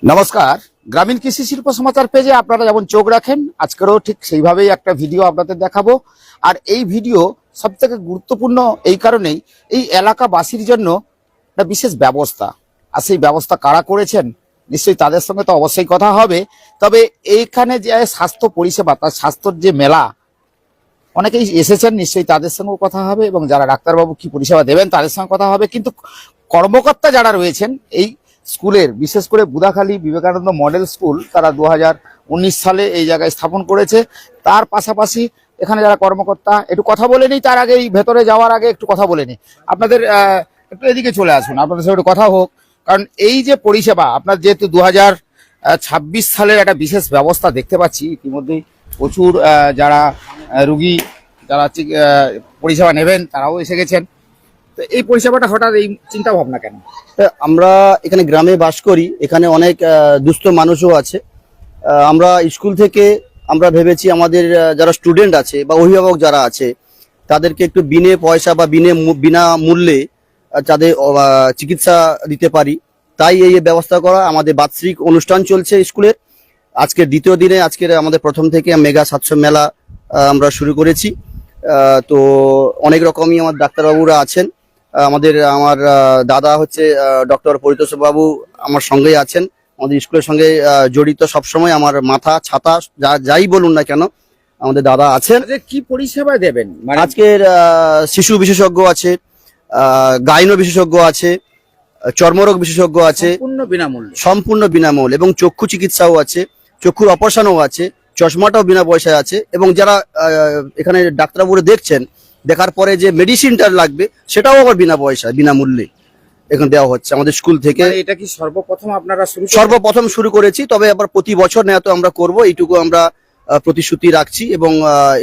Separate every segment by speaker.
Speaker 1: নমস্কার। গ্রামীণ কৃষি শিল্প সমাচার পেজে আপনারা যেমন চোখ রাখেন, আজকেরও ঠিক সেইভাবেই একটা ভিডিও আপনাদের দেখাবো। আর এই ভিডিও সবথেকে গুরুত্বপূর্ণ এই কারণেই, এই এলাকাবাসীর জন্য একটা বিশেষ ব্যবস্থা, আর সেই ব্যবস্থা কারা করেছেন নিশ্চয়ই তাদের সঙ্গে তো অবশ্যই কথা হবে। তবে এইখানে যে স্বাস্থ্য পরিষেবা, তার স্বাস্থ্যর যে মেলা, অনেকেই এসেছেন, নিশ্চয়ই তাদের সঙ্গেও কথা হবে, এবং যারা ডাক্তারবাবু কি পরিষেবা দেবেন তাদের সঙ্গে কথা হবে। কিন্তু কর্মকর্তা যারা রয়েছেন এই স্কুলের, বিশেষ করে বুদাখালী বিবেকানন্দ মডেল স্কুল, তারা 2019 সালে এই জায়গায় স্থাপন করেছে। তার পাশাপাশি এখানে যারা কর্মকর্তা, একটু কথা বলে নিই তার আগে, এই ভেতরে যাওয়ার আগে একটু কথা বলে নিই। আপনাদের একটু এদিকে চলে আসুন, আপনাদের সাথে একটু কথা হোক। কারণ এই যে পরিষেবা, আপনার যেহেতু 2026 সালের একটা বিশেষ ব্যবস্থা দেখতে পাচ্ছি, ইতিমধ্যেই প্রচুর যারা রুগী, যারা পরিষেবা নেবেন তারাও এসে গেছেন। তো এই পরিষেবাটা হঠাৎ এই চিন্তা ভাবনা কেন?
Speaker 2: আমরা এখানে গ্রামে বাস করি, এখানে অনেক দুস্থ মানুষও আছে। আমরা স্কুল থেকে আমরা ভেবেছি আমাদের যারা স্টুডেন্ট আছে বা অভিভাবক যারা আছে তাদেরকে একটু বিনে পয়সা বা বিনা মূল্যে তাদের চিকিৎসা দিতে পারি, তাই এই ব্যবস্থা করা। আমাদের বাৎসরিক অনুষ্ঠান চলছে স্কুলের, আজকের দ্বিতীয় দিনে, আজকের আমাদের প্রথম থেকে মেগা 700 মেলা আমরা শুরু করেছি। তো অনেক রকমই আমার ডাক্তারবাবুরা আছেন। আমার দাদা হচ্ছে ডক্টর পরিতোষ বাবু আমার সঙ্গেই আছেন, আমাদের স্কুলের সঙ্গে জড়িত সবসময়। আমার মাথা ছাতা যাই বলুন না কেন, আমাদের দাদা আছেন।
Speaker 1: কি পরিষেবা দেবেন?
Speaker 2: আজকের শিশু বিশেষজ্ঞ আছে, গাইনো বিশেষজ্ঞ আছে, চর্মরোগ বিশেষজ্ঞ আছে, সম্পূর্ণ বিনামূল্য, এবং চক্ষু চিকিৎসাও আছে, চক্ষুর অপারেশনও আছে, চশমাটাও বিনা পয়সায় আছে। এবং যারা এখানে ডাক্তারবাবুরা দেখছেন, দেখার পরে যে মেডিসিনটা লাগবে সেটাও আবার বিনা পয়সা, বিনামূল্যে এখন দেওয়া হচ্ছে আমাদের স্কুল থেকে।
Speaker 1: এটা কি সর্বপ্রথম আপনারা
Speaker 2: সর্বপ্রথম শুরু করেছি, তবে আবার প্রতি বছর নেওয়া আমরা করব, এইটুকু আমরা প্রতিশ্রুতি রাখছি।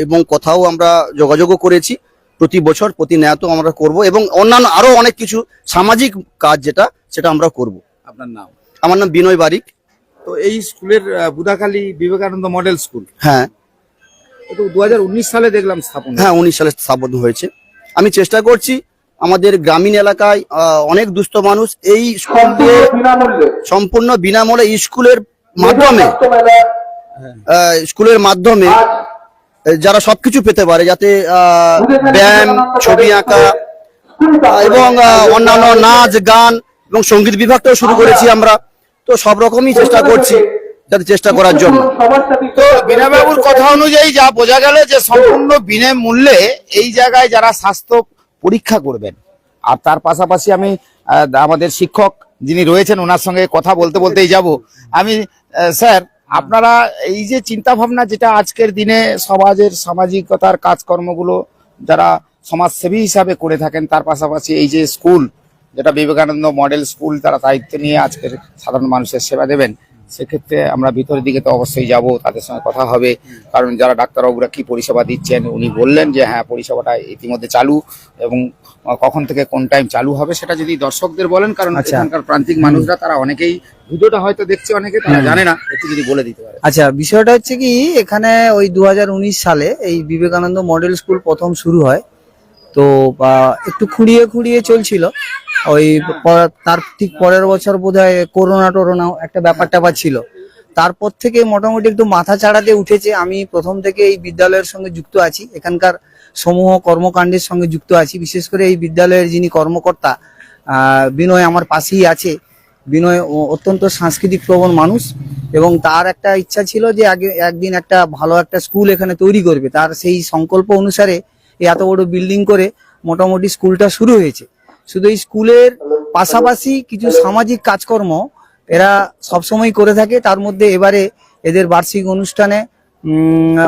Speaker 2: এবং কথাও আমরা যোগাযোগও করেছি, প্রতি বছর প্রতি নেয়া আমরা করব, এবং অন্যান্য আরো অনেক কিছু সামাজিক কাজ সেটা আমরা করব।
Speaker 1: আপনার নাম?
Speaker 2: আমার নাম বিনয় বারিক।
Speaker 1: তো এই স্কুলের বুদাখালী বিবেকানন্দ মডেল স্কুল,
Speaker 2: হ্যাঁ,
Speaker 1: 2019 সালে দেখলাম স্থাপন।
Speaker 2: হ্যাঁ, 19 সালে স্থাপন হয়েছে। আমি চেষ্টা করছি আমাদের গ্রামীণ এলাকায় অনেক দুস্থ মানুষ এই স্কুল দিয়ে সম্পূর্ণ বিনামূল্যে স্কুলের মাধ্যমে যারা সবকিছু পেতে পারে, যাতে ব্যায়াম, ছবি আঁকা এবং অন্যান্য নাচ গান এবং সঙ্গীত বিভাগটাও শুরু করেছি আমরা। তো সব রকমই চেষ্টা করছি চেষ্টা করার জন্য।
Speaker 1: তো বিনাবাবুর কথা অনুযায়ী যা বোঝা গেল যে সম্পূর্ণ বিনামূল্যে এই জায়গায় যারা স্বাস্থ্য পরীক্ষা করবেন। আর তার পাশাপাশি আমি আমাদের শিক্ষক যিনি রয়েছেন ওনার সঙ্গে কথা বলতে বলতেই যাব। আমি স্যার, আপনারা এই যে চিন্তা ভাবনা, যেটা আজকের দিনে সমাজের সামাজিকতার কাজকর্মগুলো যারা সমাজসেবী হিসাবে করে থাকেন, তার পাশাপাশি এই যে স্কুল, যেটা বিবেকানন্দ মডেল স্কুল, তারা দায়িত্ব নিয়ে আজকের সাধারণ মানুষের সেবা দেবেন, সেক্ষেত্রে আমরা ভিতরের দিকে তো অবশ্যই যাব, তাদের সঙ্গে কথা হবে। কারণ যারা ডাক্তারবাবুরা কি পরিষেবা দিচ্ছেন, উনি বললেন যে হ্যাঁ পরিষেবাটা ইতিমধ্যে চালু, এবং কখন থেকে কোন টাইম চালু হবে সেটা যদি দর্শকদের বলেন, কারণ এখানকার প্রান্তিক মানুষরা তারা অনেকেই ভিডিওটা হয়তো দেখছে, অনেকে তারা জানে না, একটু যদি বলে দিতে পারে।
Speaker 3: আচ্ছা, বিষয়টা হচ্ছে কি, এখানে ওই 2019 সালে এই বিবেকানন্দ মডেল স্কুল প্রথম শুরু হয়। তো একটু খুঁড়িয়ে চলছিল, ওই তার ঠিক পরের বছর বোধহয় করোনা একটা ব্যাপার ছিল। তারপর থেকে মোটামুটি একটু মাথা চাড়াতে উঠেছে। আমি প্রথম থেকে এই বিদ্যালয়ের সঙ্গে যুক্ত আছি, এখানকার সমূহ কর্মকাণ্ডের সঙ্গে যুক্ত আছি। বিশেষ করে এই বিদ্যালয়ের যিনি কর্মকর্তা বিনয় আমার পাশেই আছে। বিনয় অত্যন্ত সাংস্কৃতিক প্রবণ মানুষ, এবং তার একটা ইচ্ছা ছিল যে আগে একদিন একটা ভালো একটা স্কুল এখানে তৈরি করবে। তার সেই সংকল্প অনুসারে এত বড় বিল্ডিং করে মোটামুটি স্কুলটা শুরু হয়েছে। শুধু এই স্কুলের পাশাপাশি কিছু সামাজিক কাজকর্ম এরা সবসময় করে থাকে। তার মধ্যে এবারে এদের বার্ষিক অনুষ্ঠানে,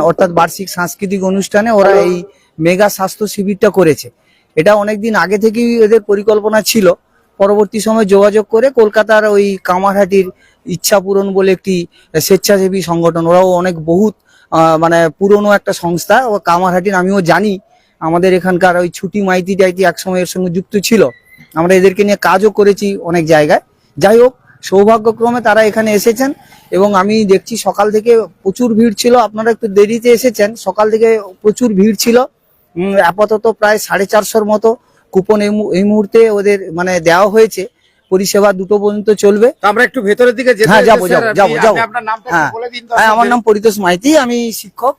Speaker 3: অর্থাৎ বার্ষিক সাংস্কৃতিক অনুষ্ঠানে ওরা এই মেগা স্বাস্থ্য শিবিরটা করেছে। এটা অনেকদিন আগে থেকেই এদের পরিকল্পনা ছিল। পরবর্তী সময় যোগাযোগ করে কলকাতার ওই কামারহাটির ইচ্ছা পূরণ বলে একটি স্বেচ্ছাসেবী সংগঠন, ওরাও অনেক বহুত মানে পুরনো একটা সংস্থা, ও কামারহাটির আমিও জানি। আমাদের এখানকার ওই ছুটি মাইতি টাইতি একসময় এর সঙ্গে যুক্ত ছিল, আমরা এদেরকে নিয়ে কাজও করেছি অনেক জায়গায়। যাই হোক, সৌভাগ্যক্রমে তারা এখানে এসেছেন, এবং আমি দেখছি সকাল থেকে প্রচুর ভিড় ছিল। আপনারা একটু দেরিতে এসেছেন, সকাল থেকে প্রচুর ভিড় ছিল। আপাতত প্রায় 450-র মতো কুপন এই মুহূর্তে ওদের মানে দেওয়া হয়েছে। পরিষেবা 2টো পর্যন্ত চলবে।
Speaker 1: তো আমরা একটু ভেতরের দিকে যেতে
Speaker 3: হ্যাঁ,
Speaker 1: চাই,
Speaker 3: যাবো,
Speaker 1: স্যার,
Speaker 3: যাবো,
Speaker 1: আপনি-
Speaker 3: যাবো, যাবো।
Speaker 1: আপনি আপনার নামটা একটু
Speaker 3: হ্যাঁ,
Speaker 1: বলে দিন
Speaker 3: হ্যাঁ, আমার
Speaker 1: দর্শকদের।
Speaker 3: নাম পরিতোষ মাইতি, আমি শিক্ষক।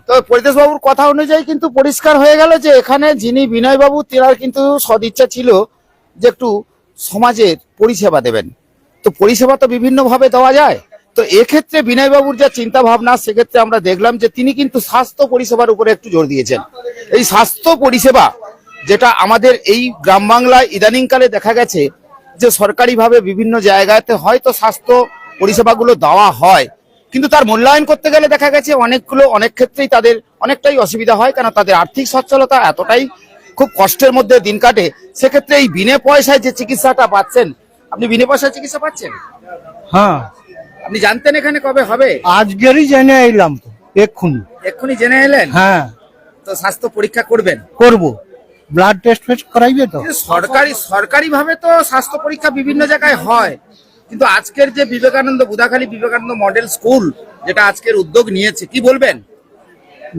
Speaker 1: তো পরিতোষ বাবুর কথা অনুযায়ী কিন্তু পরিষ্কার হয়ে গেল যে এখানে যিনি বিনয় বাবু তেনার কিন্তু সদিচ্ছা ছিল যে একটু সমাজের পরিষেবা দেবেন। তো পরিষেবা তো বিভিন্ন ভাবে দেওয়া যায়। তো এক্ষেত্রে বিনয় বাবুর যা চিন্তা ভাবনা, সেক্ষেত্রে আমরা দেখলাম যে তিনি কিন্তু স্বাস্থ্য পরিষেবার উপরে একটু জোর দিয়েছেন। এই স্বাস্থ্য পরিষেবা যেটা আমাদের এই গ্রাম বাংলায় ইদানিংকালে দেখা গেছে যে সরকারিভাবে বিভিন্ন জায়গাতে হয়তো স্বাস্থ্য পরিষেবাগুলো দেওয়া হয়, কিন্তু তার মূল্যায়ন করতে গেলে দেখা গেছে অনেক ক্ষেত্রেই তাদের অনেকটাই অসুবিধা হয়, কারণ তাদের আর্থিক সচ্ছলতা এতটাই খুব কষ্টের মধ্যে দিন কাটে। সেক্ষেত্রে এই বিনে পয়সায় যে চিকিৎসাটা পাচ্ছেন, আপনি বিনে পয়সায় চিকিৎসা পাচ্ছেন?
Speaker 4: হ্যাঁ,
Speaker 1: আপনি জানতেন এখানে কবে হবে?
Speaker 4: আজকেরই জেনে এলাম তো,
Speaker 1: এক্ষুনি জেনে এলেন?
Speaker 4: হ্যাঁ,
Speaker 1: তো স্বাস্থ্য পরীক্ষা করবেন?
Speaker 4: করব। ব্লাড টেস্ট করাইবে তো?
Speaker 1: সরকারি ভাবে তো স্বাস্থ্য পরীক্ষা বিভিন্ন জায়গায় হয়, কিন্তু আজকের যে বুদাখালী বিবেকানন্দ মডেল স্কুল যেটা আজকের উদ্যোগ নিয়েছে, কি বলবেন?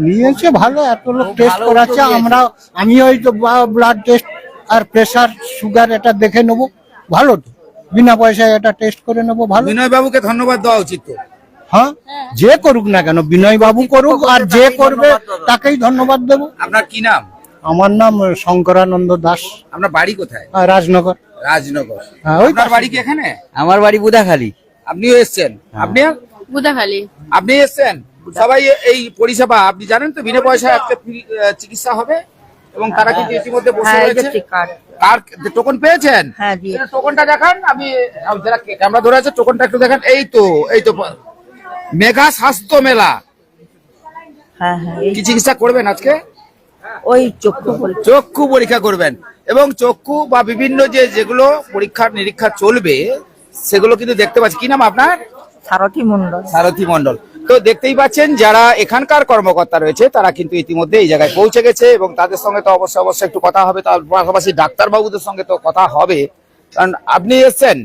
Speaker 4: নিয়েছে ভালো, এত লোক টেস্ট করাচ্ছে। আমি ওই তো ব্লাড টেস্ট আর প্রেসার সুগার এটা দেখে নেবো, ভালো তো, বিনা পয়সায় এটা টেস্ট করে নেবো, ভালো।
Speaker 1: বিনয় বাবুকে ধন্যবাদ দেওয়া উচিত তো।
Speaker 4: হ্যাঁ, যে করুক না কেন, বিনয় বাবু করুক, আর যে করবে তাকেই ধন্যবাদ দেবো।
Speaker 1: আপনার কি নাম?
Speaker 4: আমার নাম শঙ্করানন্দ দাস,
Speaker 1: আপনার বাড়ি কোথায়?
Speaker 4: রাজনগর।
Speaker 1: রাজনগর।
Speaker 4: হ্যাঁ, ওই
Speaker 1: আপনার বাড়ি কি এখানে?
Speaker 3: আমার বাড়ি বুদাখালী।
Speaker 1: আপনিও এসছেন? আপনি
Speaker 5: বুদাখালী।
Speaker 1: আপনি এসছেন? সবাই এই পরিষেবা আপনি জানেন তো, বিনা পয়সায় আজকে চিকিৎসা হবে, এবং তারা কিন্তু ইতিমধ্যে বসে রয়েছে। কার টোকন পেয়েছেন?
Speaker 5: হ্যাঁ,
Speaker 1: টোকনটা দেখান। আমি যারা ক্যামেরা ধরে আছে টোকনটা একটু দেখান। এই তো মেগা স্বাস্থ্য মেলা।
Speaker 5: হ্যাঁ,
Speaker 1: কি চিকিৎসা করবেন আজকে?
Speaker 5: ওই
Speaker 1: চক্ষু পরীক্ষা করবেন, এবং চক্ষু বা বিভিন্ন যেগুলো পরীক্ষা নিরীক্ষা চলবে সেগুলো কিন্তু দেখতে পাচ্ছি। কি নাম আপনার?
Speaker 5: সারথী মন্ডল।
Speaker 1: সারথী মন্ডল। তো দেখতেই পাচ্ছেন যারা এখানকার কর্মকর্তা রয়েছে তারা কিন্তু ইতিমধ্যে এই জায়গায় পৌঁছে গেছে, এবং তাদের সঙ্গে তো অবশ্যই একটু কথা হবে। তার পাশাপাশি ডাক্তারবাবুদের সঙ্গে তো কথা হবে, কারণ আপনি এসছেন।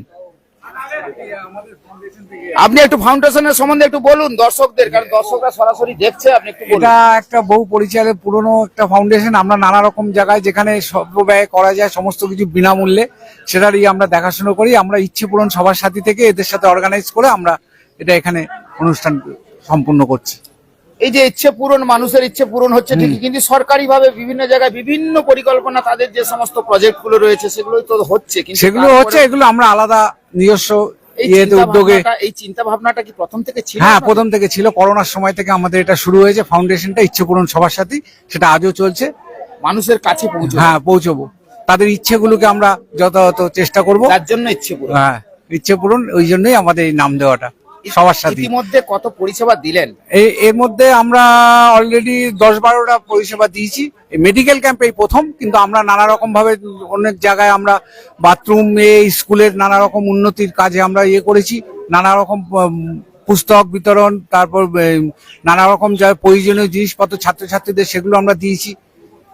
Speaker 1: আপনি একটু ফাউন্ডেশনের সম্বন্ধে একটু বলুন দর্শকদের, কারণ দর্শকরা সরাসরি দেখছে। আপনি একটু বলুন।
Speaker 6: এটা একটা বহু পরিচালের পুরনো একটা ফাউন্ডেশন। আমরা নানা রকম জায়গায় যেখানে সর্বব্যয় করা যায় সমস্ত কিছু বিনামূল্যে সেটারই আমরা দেখাশোনা করি। আমরা ইচ্ছে পূরণ সবার সাথী থেকে এদের সাথে অর্গানাইজ করে আমরা এটা এখানে অনুষ্ঠান সম্পূর্ণ করছি।
Speaker 1: এই যে ইচ্ছে পূরণ, মানুষের ইচ্ছে পূরণ হচ্ছে ঠিকই, কিন্তু সরকারি ভাবে বিভিন্ন জায়গায় বিভিন্ন পরিকল্পনা, তাদের যে সমস্ত প্রজেক্ট গুলো রয়েছে সেগুলোই তো হচ্ছে, কিন্তু
Speaker 6: সেগুলো হচ্ছে, এগুলো আমরা আলাদা নিজস্ব উদ্যোগে।
Speaker 1: এই চিন্তা ভাবনাটা কি প্রথম থেকে ছিল?
Speaker 6: হ্যাঁ, প্রথম থেকে ছিল। করোনার সময় থেকে আমাদের এটা শুরু হয়েছে ফাউন্ডেশনটা, ইচ্ছে পূরণ সবার সাথে। সেটা আজও চলছে,
Speaker 1: মানুষের কাছে পৌঁছে।
Speaker 6: হ্যাঁ, পৌঁছবো। তাদের ইচ্ছেগুলোকে আমরা যথাযথ চেষ্টা করব।
Speaker 1: তার জন্য ইচ্ছে পূরণ।
Speaker 6: হ্যাঁ, ইচ্ছে পূরণ, ওই জন্যই আমাদের এই নাম দেওয়াটা সবার সাথে।
Speaker 1: ইতিমধ্যে কত পরিষেবা দিলেন?
Speaker 6: এর মধ্যে আমরা অলরেডি 10-12টা পরিষেবা দিয়েছি। মেডিকেল ক্যাম্প এই প্রথম, কিন্তু আমরা নানা রকম ভাবে অনেক জায়গায় আমরা বাথরুম, স্কুলের নানা রকম উন্নতির কাজে আমরা করেছি। নানা রকম পুস্তক বিতরণ, তারপর নানা রকম যা প্রয়োজনীয় জিনিসপত্র ছাত্রছাত্রীদের, সেগুলো আমরা দিয়েছি।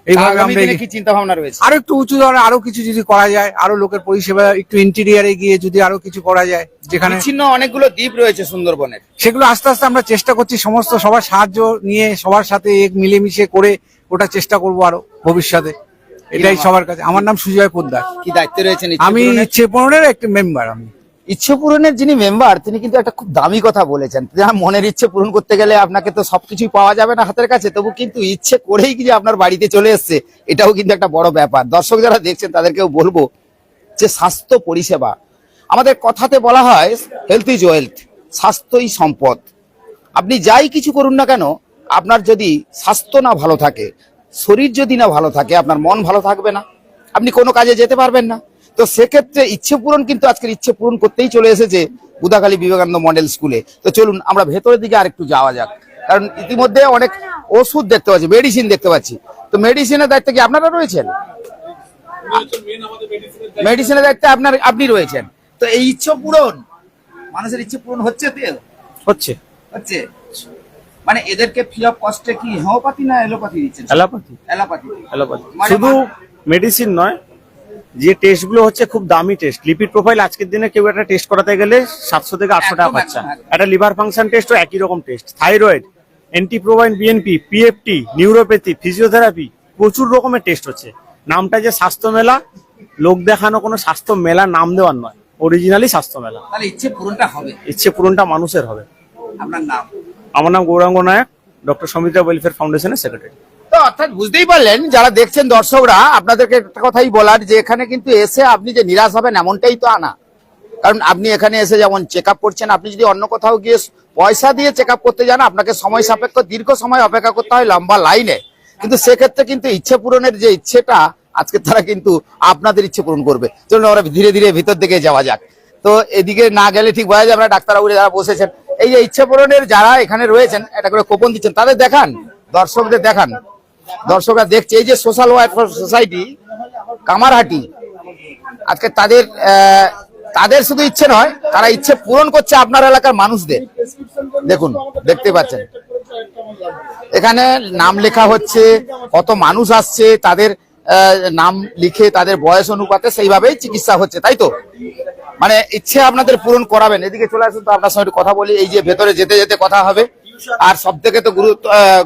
Speaker 6: এইভাবে
Speaker 1: আগামী
Speaker 6: আমরা
Speaker 1: দিনে কি চিন্তা ভাবনা রয়েছে?
Speaker 6: আরো একটু উঁচু ধরনের আরো কিছু যদি করা যায়, আরো লোকের পরিষেবা একটু ইন্টেরিয়ারে গিয়ে যদি আরো কিছু করা যায়, যেখানে
Speaker 1: বিচ্ছিন্ন অনেকগুলো দ্বীপ রয়েছে সুন্দরবনের,
Speaker 6: সেগুলো আস্তে আস্তে আমরা চেষ্টা করছি সমস্ত সবার সাহায্য নিয়ে সবার সাথে মিলেমিশে করে ওটা চেষ্টা করব আরো ভবিষ্যতে। এটাই সবার কাছে। আমার নাম সুজয় পোদ্দার।
Speaker 1: কি দায়িত্বে রয়েছেন?
Speaker 6: আমি ইচ্ছে পূরণের একটা মেম্বার। আমি
Speaker 1: ইচ্ছে পূরণের যিনি মেম্বার, তিনি কিন্তু একটা খুব দামি কথা বলেছেন। যার মনের ইচ্ছে পূরণ করতে গেলে আপনাকে তো সবকিছুই পাওয়া যাবে না হাতের কাছে, তবু কিন্তু ইচ্ছে করেই কি যে আপনার বাড়িতে চলে এসছে, এটাও কিন্তু একটা বড় ব্যাপার। দর্শক যারা দেখছেন তাদেরকেও বলবো যে স্বাস্থ্য পরিষেবা, আমাদের কথাতে বলা হয় হেলথ ইজ ওয়েলথ, স্বাস্থ্যই সম্পদ। আপনি যাই কিছু করুন না কেন, আপনার যদি স্বাস্থ্য না ভালো থাকে, শরীর যদি না ভালো থাকে, আপনার মন ভালো থাকবে না, আপনি কোনো কাজে যেতে পারবেন না। তো সেক্ষেত্রে ইচ্ছে পূরণ কিন্তু আজকের ইচ্ছে পূরণ করতেই চলে এসেছে বুদাখালী বিবেকানন্দ মডেল স্কুলে। তো চলুন আমরা ভেতরের দিকে আরেকটু যাওয়া যাক, কারণ ইতিমধ্যে অনেক ওষুধ দেখতে পাচ্ছি, মেডিসিন দেখতে পাচ্ছি। তো মেডিসিনের দায়িত্ব কি আপনারা রয়েছেন? মেডিসিনের দায়িত্বে আপনি রয়েছেন। তো এই ইচ্ছে পূরণ, মানুষের ইচ্ছে পূরণ হচ্ছে তো?
Speaker 7: হচ্ছে
Speaker 1: হচ্ছে। মানে এদেরকে ফ্রি অফ কস্টে কি হোমিওপ্যাথি না এলোপ্যাথি দিচ্ছেন?
Speaker 7: অ্যালোপ্যাথি।
Speaker 1: এলোপ্যাথি। মানে
Speaker 7: শুধু মেডিসিন নয়, যে টেস্ট গুলো হচ্ছে খুব দামি টেস্ট। লিপিড প্রোফাইল আজকের দিনে কেউ একটা টেস্ট করাতে গেলে 700 থেকে 800 টাকা
Speaker 1: একদম,
Speaker 7: খরচা।
Speaker 1: একদম।
Speaker 7: একটা লিভার ফাংশন টেস্টও একই রকম টেস্ট। থাইরয়েড, অ্যান্টিপ্রোভাইন বিএনপি, পিএফটি, নিউরোপ্যাথি, ফিজিওথেরাপি, প্রচুর রকমের টেস্ট হচ্ছে। নামটা যে স্বাস্থ্য মেলা, লোক দেখানো কোনো স্বাস্থ্য মেলা নাম দেওয়ার নয়, অরিজিনালি স্বাস্থ্য মেলা।
Speaker 1: তাহলে ইচ্ছে পূরণটা হবে।
Speaker 7: ইচ্ছে পূরণটা মানুষের হবে।
Speaker 1: আপনার নাম?
Speaker 7: আমার নাম গৌরাঙ্গ নায়ক, ডক্টর সমিতা ওয়েলফেয়ার ফাউন্ডেশনের সেক্রেটারি।
Speaker 1: তো অর্থাৎ বুঝতেই পারলেন যারা দেখছেন দর্শকরা, আপনাদেরকে একটা কথাই বলার যে এখানে কিন্তু এসে আপনি যে নিরাশ হবেন এমনটাই তো আনা। কারণ আপনি এখানে এসে যেমন চেক আপ করছেন, আপনি যদি অন্য কোথাও গিয়ে পয়সা দিয়ে চেক আপ করতে যান আপনাকে সময় সাপেক্ষ দীর্ঘ সময় অপেক্ষা করতে হয় লম্বা লাইনে। কিন্তু সেক্ষেত্রে কিন্তু ইচ্ছে পূরণের যে ইচ্ছেটা আজকে তারা কিন্তু আপনাদের ইচ্ছে পূরণ করবে। চলুন আমরা ধীরে ধীরে ভিতর দিকে যাওয়া যাক। তো এদিকে না গেলে ঠিক বোঝা যায় আমরা ডাক্তারবাবু যারা বসেছেন, এই যে ইচ্ছে পূরণের যারা এখানে রয়েছেন এটা করে কোপন দিচ্ছেন, তাদের দেখান, দর্শকদের দেখান। দর্শকরা দেখছে এই যে সোশ্যাল ওয়েলফেয়ার সোসাইটি কামারহাটি, আজকে তাদের শুধু ইচ্ছে নয়, তারা ইচ্ছে পূরণ করছে আপনার এলাকার মানুষদের। দেখুন, দেখতে পাচ্ছেন এখানে নাম লেখা হচ্ছে, কত মানুষ আসছে, তাদের নাম লিখে তাদের বয়স অনুপাতে সেইভাবেই চিকিৎসা হচ্ছে, তাই তো? মানে ইচ্ছে আপনাদের পূরণ করাবেন। এদিকে চলে আসুন তো আপনার সঙ্গে একটু কথা বলি। এই যে ভেতরে যেতে যেতে কথা হবে। আর সব থেকে তো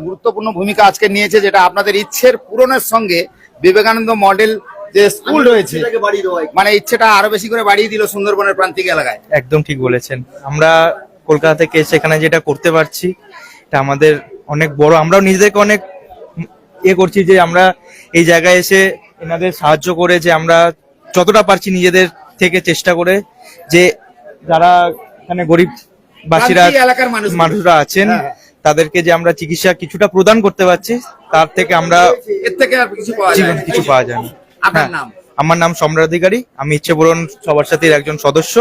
Speaker 1: গুরুত্বপূর্ণ ভূমিকা আজকে নিয়েছে যেটা আপনাদের ইচ্ছের পূরণের সঙ্গে বিবেকানন্দ মডেল যে স্কুল রয়েছে, মানে ইচ্ছেটা আরো বেশি করে বাড়িয়ে দিল সুন্দরবনের প্রান্তিক এলাকায়।
Speaker 8: একদম ঠিক বলেছেন। আমরা কলকাতা থেকে এসে এখানে যেটা করতে পারছি এটা আমাদের অনেক বড়। আমরাও নিজেদেরকে অনেক করছি যে আমরা এই জায়গায় এসে এনাদের সাহায্য করে, যে আমরা যতটা পারছি নিজেদের থেকে চেষ্টা করে, যে যারা এখানে গরিব বাসীরা
Speaker 1: এলাকার
Speaker 8: মানুষরা আছেন তাদেরকে যে আমরা চিকিৎসা কিছুটা প্রদান করতে পারছি, তার থেকে আমরা
Speaker 1: এর থেকে আর কিছু পাওয়া যায় না।
Speaker 8: কিছু পাওয়া যায় না।
Speaker 1: আপনার নাম?
Speaker 8: আমার নাম সম্রাট অধিকারী, আমি ইচ্ছে পূরণ সবার সাথে একজন সদস্য।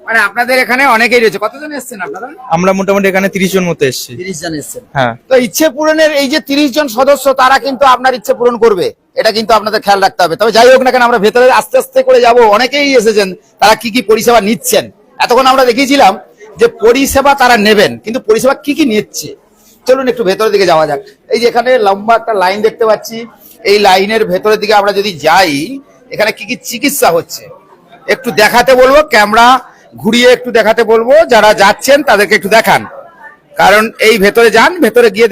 Speaker 1: মানে আপনাদের এখানে অনেকেই রয়েছে, কতজন এসেছেন আপনারা?
Speaker 8: আমরা মোটামুটি এখানে 30 জন মতো এসেছি।
Speaker 1: 30 জন এসেছেন।
Speaker 8: হ্যাঁ।
Speaker 1: তো ইচ্ছে পূরণের এই যে 30 জন সদস্য, তারা কিন্তু আপনার ইচ্ছে পূরণ করবে, এটা কিন্তু আপনাদের খেয়াল রাখতে হবে। তবে যাই হোক না কেন, আমরা ভেতরে আস্তে আস্তে করে যাব। অনেকেই এসেছেন, তারা কি কি পরিষেবা নিচ্ছেন। এতক্ষণ আমরা দেখিয়েছিলাম যে পরিষেবা তারা নেবেন, কিন্তু পরিষেবা কি কি নিচ্ছে চলুন একটু ভেতরের দিকে যাওয়া যাক। এই যে এখানে লম্বা একটা লাইন দেখতে পাচ্ছি, এই লাইনের ভেতরের দিকে আমরা যদি যাই, এখানে কি কি চিকিৎসা হচ্ছে একটু দেখাতে বলবো, ক্যামেরা ঘুরিয়ে একটু দেখাতে বলবো, যারা যাচ্ছেন তাদেরকে একটু দেখান। কারণ এই ভেতরে যান, ভেতরে গিয়ে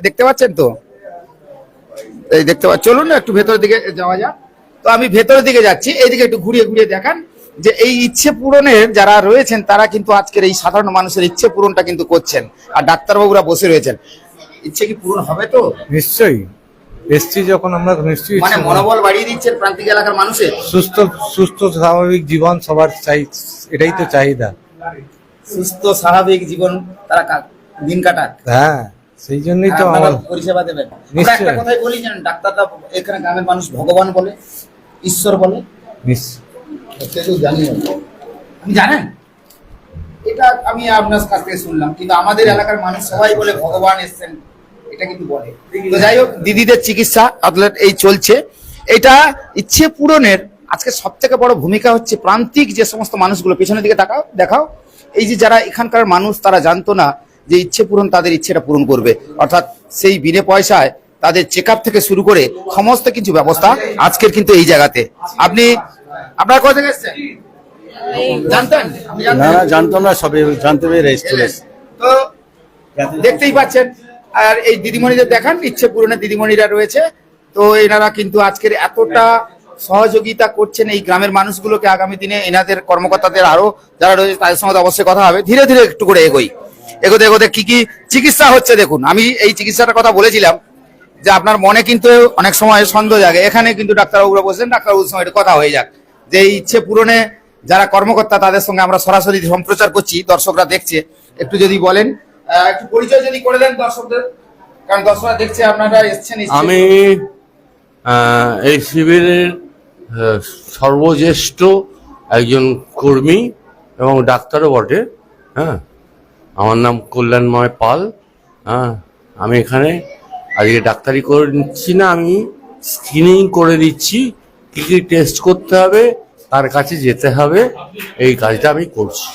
Speaker 1: দেখতে পাচ্ছেন তো, এই দেখতে পাচ্ছেন। চলুন একটু ভেতরের দিকে যাওয়া যাক। তো আমি ভেতরের দিকে যাচ্ছি, এইদিকে একটু ঘুরিয়ে ঘুরিয়ে দেখান যে এই ইচ্ছে পূরণের যারা রয়েছেন তারা কিন্তু আজকের এই সাধারণ মানুষের ইচ্ছে পূরণটা কিন্তু করছেন, আর ডাক্তারবাবুরা বসে রয়েছেন। ইচ্ছে কি পূরণ হবে তো?
Speaker 9: নিশ্চয়ই এসছি যখন আমরা নিশ্চয়ই,
Speaker 1: মানে মনোবল বাড়িয়ে দিচ্ছেন প্রান্তিক এলাকার মানুষের।
Speaker 9: সুস্থ স্বাভাবিক জীবন সবার চাই, এটাই তো চাহিদা।
Speaker 1: সুস্থ স্বাভাবিক জীবন তারা দিন কাটাক,
Speaker 9: হ্যাঁ সেই জন্যই তো
Speaker 1: আপনারা
Speaker 9: আমার
Speaker 1: পরিষেবা দেবেন। আমরা
Speaker 9: নিশ্চয়ই।
Speaker 1: একটা কথাই বলি, জানেন, ডাক্তাররা এখানে গ্রামের মানুষ ভগবান বলে, ঈশ্বর বলে। সেটা জানি না, আপনি জানেন? এটা আমি আপনার কাছ থেকে শুনলাম, কিন্তু আমাদের এলাকার মানুষ সবাই বলে ভগবান এসছেন, এটা কিন্তু বলে। তো যাই হোক, দিদিদের চিকিৎসা অর্থাৎ এই চলছে। এটা ইচ্ছে পূরণের আজকে সব থেকে বড় ভূমিকা হচ্ছে প্রান্তিক যে সমস্ত মানুষগুলো, পেছনের দিকে তাকাও, দেখাও। এই যে যারা এখানকার মানুষ, তারা জানতো না যে ইচ্ছে পূরণ তাদের ইচ্ছেটা পূরণ করবে, অর্থাৎ সেই বিনে পয়সায় তাদের চেক আপ থেকে শুরু করে সমস্ত কিছু ব্যবস্থা আজকের কিন্তু এই জায়গাতে। আপনারা কোথা থেকে এসেছেন? জানতেন? আপনি জানতেন?
Speaker 2: না জানতাম না, সবে জানতে পেরে চলে এসেছি।
Speaker 1: তো দেখতেই পাচ্ছেন, আর এই দিদিমণিদের দেখান, ইচ্ছে পূরণের দিদিমণিরা রয়েছে। তো এনারা কিন্তু আজকের এতটা সহযোগিতা করছেন এই গ্রামের মানুষগুলোকে। আগামী দিনে এনাদের কর্মকর্তাদের আরো যারা রয়েছে তাদের সঙ্গে অবশ্যই কথা হবে। ধীরে ধীরে একটু করে এগোতে এগোতে কি কি চিকিৎসা হচ্ছে দেখুন। আমি এই চিকিৎসাটার কথা বলেছিলাম যে আপনার মনে কিন্তু অনেক সময় সন্দেহ জাগে, এখানে কিন্তু ডাক্তারবাবুরা বলছেন, ডাক্তারবাবুর সঙ্গে একটু কথা হয়ে যাক যে এই ইচ্ছে পূরণে যারা কর্মকর্তা তাদের সঙ্গে আমরা সরাসরি সম্প্রচার করছি, দর্শকরা দেখছে। একটু যদি বলেন, একটু পরিচয় যদি করে দেন দর্শকদের, কারণ দর্শকরা দেখছে আপনারা এসেছেন।
Speaker 10: আমি এই শিবিরের সর্বজ্যেষ্ঠ একজন কর্মী এবং ডাক্তারও বটে। হ্যাঁ, আমার নাম কল্যাণময় পাল। হ্যাঁ, আমি এখানে আজকে ডাক্তারি করে নিচ্ছি না, আমি স্ক্রিনিং করে দিচ্ছি, কি কি টেস্ট করতে হবে, তার কাছে যেতে হবে, এই কাজটা আমি করছি।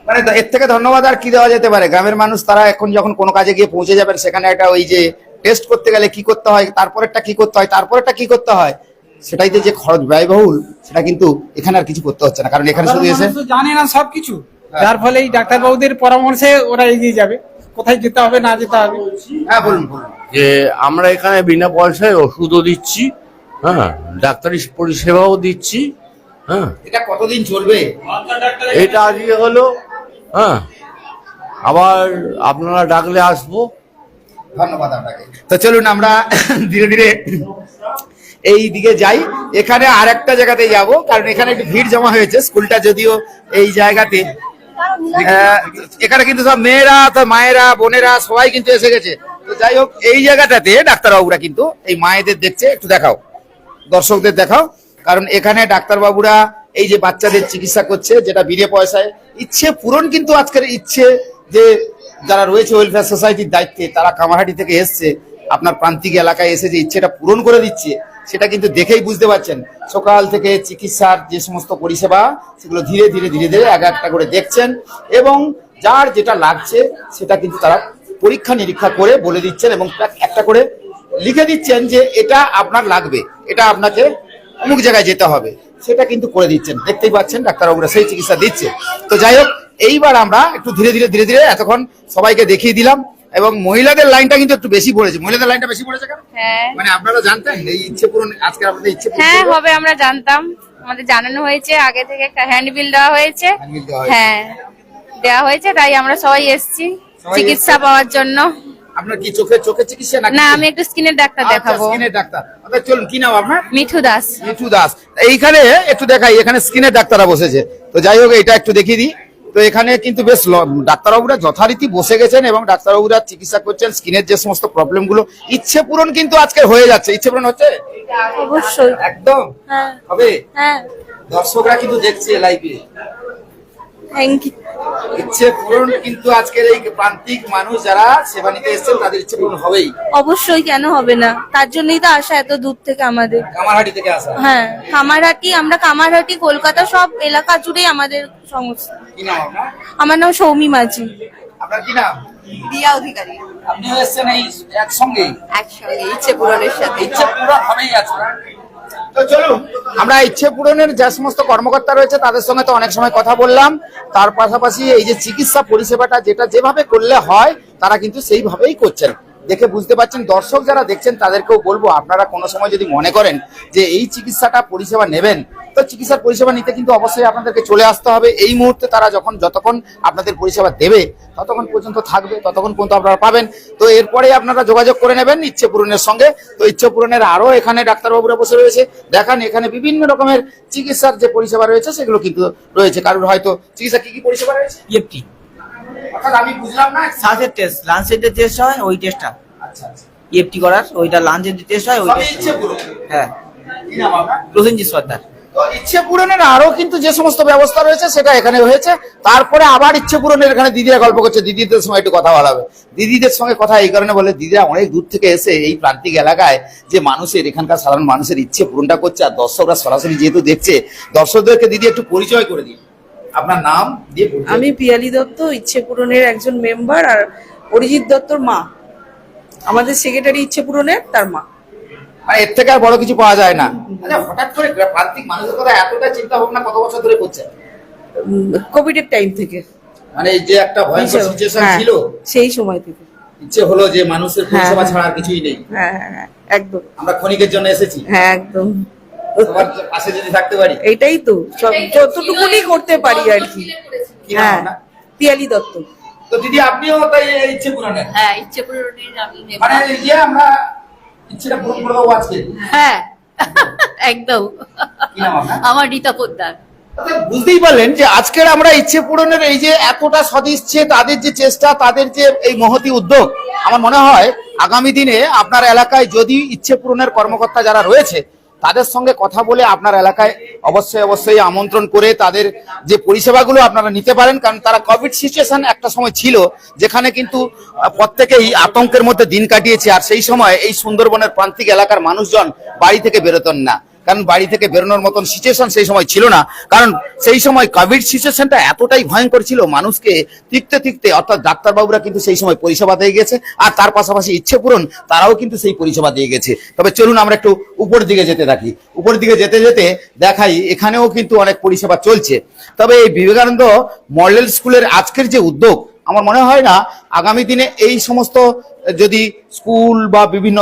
Speaker 1: মানে এর থেকে ধন্যবাদ আর কি দেওয়া যেতে পারে? গ্রামের মানুষ তারা এখন যখন কোনো কাজে গিয়ে পৌঁছে যাবেন, সেখানে একটা ওই যে টেস্ট করতে গেলে কি করতে হয়, তারপরেরটা কি করতে হয়, তারপরেরটা কি করতে হয়, সেটাইতে যে খরচ ব্যয়বহুল, সেটা কিন্তু এখানে আর কিছু করতে হচ্ছে না, কারণ এখানে শুধু এসে
Speaker 6: জানে না সবকিছু, যার ফলে এই ডাক্তারবাবুদের পরামর্শে ওরা এগিয়ে যাবে কোথায় যেতে হবে না যেতে হবে।
Speaker 1: হ্যাঁ বলুন বলুন।
Speaker 10: যে আমরা এখানে বিনা পয়সায় ওষুধও দিচ্ছি, হ্যাঁ, ডাক্তারি পরিষেবাও দিচ্ছি। হ্যাঁ,
Speaker 1: এটা কতদিন চলবে?
Speaker 10: এটা আজকে হলো। হ্যাঁ, আবার আপনারা ডাকলে আসবো।
Speaker 1: ধন্যবাদ আপনাকে। তো চলুন আমরা ধীরে ধীরে এই দিকে যাই। এখানে আর একটা জায়গাতে যাব, কারণ এখানে একটু ভিড় জমা হয়েছে। স্কুলটা যদিও এই জায়গাতে, এখানে কিন্তু সব মেয়েরা, তো মায়েরা, বোনেরা সবাই কিন্তু এসে গেছে। তো যাই হোক, এই জায়গাটাতে ডাক্তারবাবুরা কিন্তু এই মায়েদের দেখছে। একটু দেখাও, দর্শকদের দেখাও, কারণ এখানে ডাক্তারবাবুরা এই যে বাচ্চাদের চিকিৎসা করছে, যেটা বিনা পয়সায়। ইচ্ছে পূরণ কিন্তু আজকের ইচ্ছে, যে যারা রয়েছে ওয়েলফেয়ার সোসাইটির দায়িত্বে, তারা কামারহাটি থেকে এসছে, আপনার প্রান্তিক এলাকায় এসে যে ইচ্ছেটা পূরণ করে দিচ্ছে, সেটা কিন্তু দেখেই বুঝতে পারছেন। সকাল থেকে চিকিৎসার যে সমস্ত পরিষেবা, সেগুলো ধীরে ধীরে ধীরে ধীরে এক একটা করে দেখছেন, এবং যার যেটা লাগছে সেটা কিন্তু তারা পরীক্ষা নিরীক্ষা করে বলে দিচ্ছেন, এবং একটা করে লিখে দিচ্ছেন যে এটা আপনার লাগবে, এটা আপনাকে অমুক জায়গায় যেতে হবে, সেটা কিন্তু করে দিচ্ছেন। দেখতেই পাচ্ছেন ডাক্তারবাবুরা সেই চিকিৎসা দিচ্ছে। তো যাই হোক, এইবার আমরা একটু ধীরে ধীরে ধীরে ধীরে এতক্ষণ সবাইকে দেখিয়ে দিলাম, এবং মহিলাদের লাইনটা কিন্তু একটু বেশি পড়েছে। মহিলাদের লাইনটা বেশি পড়েছে কেন?
Speaker 5: হ্যাঁ
Speaker 1: মানে আপনারা জানতেন এই ইচ্ছে পূরণ, আজকে আপনাদের ইচ্ছে পূরণ
Speaker 5: হ্যাঁ
Speaker 1: করবে?
Speaker 5: হবে, আমরা জানতাম, আমাদের জানানো হয়েছে, আগে থেকে একটা হ্যান্ডবিল দেওয়া হয়েছে।
Speaker 1: হ্যান্ডবিল দেওয়া হয়েছে।
Speaker 5: হ্যাঁ দেওয়া হয়েছে, তাই আমরা সবাই এসেছি
Speaker 1: সবাই
Speaker 5: চিকিৎসা পাওয়ার জন্য।
Speaker 1: আপনার কি চোখে চিকিৎসা নাকি?
Speaker 5: না, আমি একটু স্কিনের ডাক্তার দেখাবো।
Speaker 1: স্কিনের ডাক্তার। আচ্ছা চলুন, কি নাম আপনার?
Speaker 5: মিঠু দাস।
Speaker 1: মিঠু দাস। এইখানে একটু দেখাই, এখানে স্কিনের ডাক্তাররা বসেছে। তো যাই হোক, এটা একটু দেখিয়ে দিই। তো এখানে কিন্তু বেশ ডাক্তারবাবুরা যথারীতি বসে গেছেন, এবং ডাক্তারবাবুরা চিকিৎসা করছেন স্কিনের যে সমস্ত প্রবলেম গুলো। ইচ্ছে পূরণ কিন্তু আজকে হয়ে যাচ্ছে। ইচ্ছে পূরণ হচ্ছে
Speaker 5: অবশ্যই।
Speaker 1: একদম
Speaker 5: হ্যাঁ
Speaker 1: হবে।
Speaker 5: হ্যাঁ,
Speaker 1: দর্শকরা কিন্তু দেখছে লাইভে।
Speaker 5: Thank you.
Speaker 1: ইচ্ছে পূরণ কিন্তু আজকের এই প্রান্তিক মানুষ যারা সেবা নিতে এসেছেন, তাদের ইচ্ছে পূরণ হবেই।
Speaker 5: অবশ্যই, কেন হবে না? তার জন্যই তো আসা এত দূর থেকে আমাদের।
Speaker 1: কামারহাটি থেকে আসা।
Speaker 5: হ্যাঁ, আমরা কামারহাটি, কলকাতা সব এলাকা জুড়েই আমাদের সমস্যা।
Speaker 1: কি নাম আপনার?
Speaker 5: আমার নাম সৌমি মাঝি।
Speaker 1: আপনার কি নাম?
Speaker 5: দিয়া অধিকারী।
Speaker 1: আপনিও এসেছেন এই একসঙ্গে?
Speaker 5: একসঙ্গে ইচ্ছে পূরণের সাথে।
Speaker 1: ইচ্ছে পূরণ হবেই আছে। তো চলুন, আমরা ইচ্ছে পূরণের যে সমস্ত কর্মকর্তা রয়েছে তাদের সঙ্গে তো অনেক সময় কথা বললাম। তার পাশাপাশি এই যে চিকিৎসা পরিষেবাটা যেটা যেভাবে করলে হয়, তারা কিন্তু সেইভাবেই করছেন। দেখে বুঝতে পারছেন। দর্শক যারা দেখছেন তাদেরকেও বলবো, আপনারা কোনো সময় যদি মনে করেন যে এই চিকিৎসাটা পরিষেবা নেবেন, তো চিকিৎসার পরিষেবা নিতে কিন্তু অবশ্যই আপনাদেরকে চলে আসতে হবে। এই মুহূর্তে তারা যতক্ষণ আপনাদের পরিষেবা দেবে, ততক্ষণ পর্যন্ত থাকবে, ততক্ষণ পর্যন্ত আপনারা পাবেন। তো এরপরে আপনারা যোগাযোগ করে নেবেন ইচ্ছে পূরণের সঙ্গে। তো ইচ্ছে পূরণের আরো এখানে ডাক্তারবাবুরা বসে রয়েছে, দেখান এখানে বিভিন্ন রকমের চিকিৎসার যে পরিষেবা রয়েছে সেগুলো কিন্তু রয়েছে। কারোর হয়তো চিকিৎসা কি কি পরিষেবা রয়েছে?
Speaker 3: ইএফটি,
Speaker 1: অর্থাৎ আমি বুঝলাম না।
Speaker 3: শ্বাসের টেস্ট, লাঞ্চের যে টেস্ট হয় ওই টেস্টটা,
Speaker 1: আচ্ছা আচ্ছা,
Speaker 3: ইএফটি করার, ওইটা লাঞ্চের যে টেস্ট হয় ওই
Speaker 1: সবই
Speaker 3: টেস্ট।
Speaker 1: ইচ্ছে পূরণ।
Speaker 3: হ্যাঁ,
Speaker 1: কি নাম আপনার?
Speaker 3: প্রসেনজিৎ সর্দার।
Speaker 1: তো ইচ্ছে পূরণের আরো কিন্তু যে সমস্ত ব্যবস্থা রয়েছে সেটা এখানে হয়েছে। তারপরে আবার ইচ্ছে পূরণের এখানে দিদিরা গল্প করছে, দিদিদের সঙ্গে একটু কথা বলা হবে। দিদিদের সঙ্গে কথা এই কারণে বলে, দিদিরা অনেক দূর থেকে এসে এই প্রান্তিক এলাকায় যে মানুষের, এখানকার সাধারণ মানুষের ইচ্ছে পূরণটা করছে, আর দর্শকরা সরাসরি যেহেতু দেখছে, দর্শকদেরকে দিদি একটু পরিচয় করে দিন। আপনার নাম দিয়ে পরিচয়।
Speaker 11: আমি পিয়ালি দত্ত, ইচ্ছে পূরণের একজন মেম্বার, আর অরিজিৎ দত্তর মা, আমাদের সেক্রেটারি ইচ্ছে পূরণের, তার মা।
Speaker 1: মানে এর থেকে আর বড় কিছু পাওয়া যায় না। আচ্ছা, হঠাৎ করে প্রান্তিক মানুষের কথা এতটা চিন্তা ভাবনা কত বছর ধরে করছে?
Speaker 11: কোভিড এর টাইম থেকে,
Speaker 1: মানে এই যে একটা ভয়ঙ্কর সিচুয়েশন
Speaker 11: হ্যাঁ,
Speaker 1: ছিল,
Speaker 11: সেই সময় থেকে।
Speaker 1: ইচ্ছে হলো যে মানুষের পরিষেবা ছাড়া আর কিছুই নেই।
Speaker 11: হ্যাঁ হ্যাঁ হ্যাঁ, একদম।
Speaker 1: আমরা ক্ষণিকের জন্য এসেছি,
Speaker 11: হ্যাঁ একদম,
Speaker 1: সবার পাশে যদি থাকতে পারি।
Speaker 11: এইটাই তো যতটুকুনি করতে পারি আর কি।
Speaker 1: কি নাম
Speaker 11: হ্যাঁ,
Speaker 1: আপনার?
Speaker 11: পিয়ালি দত্ত।
Speaker 1: তো দিদি আপনিও তাই এই ইচ্ছে পূরণের?
Speaker 5: হ্যাঁ, ইচ্ছে পূরণের আমি
Speaker 1: মানে এই যে আমরা ইচ্ছেটা পূরণ করে দেবো আজকে।
Speaker 5: হ্যাঁ একদম।
Speaker 1: কি নাম আপনার?
Speaker 5: আমার রীতা পোদ্দার।
Speaker 1: অর্থাৎ বুঝতেই পারলেন যে আজকের আমরা ইচ্ছে পূরণের এই যে এতটা সদিচ্ছে, তাদের যে চেষ্টা, তাদের যে এই মহতি উদ্যোগ, আমার মনে হয় আগামী দিনে আপনার এলাকায় যদি ইচ্ছে পূরণের কর্মকর্তা যারা রয়েছে তাদের সঙ্গে কথা বলে আপনার এলাকায় অবশ্যই আমন্ত্রণ করে তাদের যে পরিষেবাগুলো আপনারা নিতে পারেন। কারণ তারা কোভিড সিচুয়েশন একটা সময় ছিল যেখানে কিন্তু প্রত্যেকেই আতঙ্কের মধ্যে দিন কাটিয়েছে, আর সেই সময় এই সুন্দরবনের প্রান্তিক এলাকার মানুষজন বাড়ি থেকে বেরোতেন না, কারণ বাড়ি থেকে বেরোনোর মতন সিচুয়েশন সেই সময় ছিল না। কারণ সেই সময় কোভিড সিচুয়েশনটা এতটাই ভয়ঙ্কর ছিল, মানুষকে তিকতে অর্থাৎ ডাক্তারবাবুরা কিন্তু সেই সময় পরিষেবা দিয়ে গেছে, আর তার পাশাপাশি ইচ্ছে পূরণ তারাও কিন্তু সেই পরিষেবা দিয়ে গেছে। তবে চলুন আমরা একটু উপর দিকে যেতে থাকি। উপর দিকে যেতে যেতে দেখাই এখানেও কিন্তু অনেক পরিষেবা চলছে। তবে এই বিবেকানন্দ মডেল স্কুলের আজকের যে উদ্যোগ, আমার মনে হয় না আগামী দিনে এই সমস্ত যদি স্কুল বা বিভিন্ন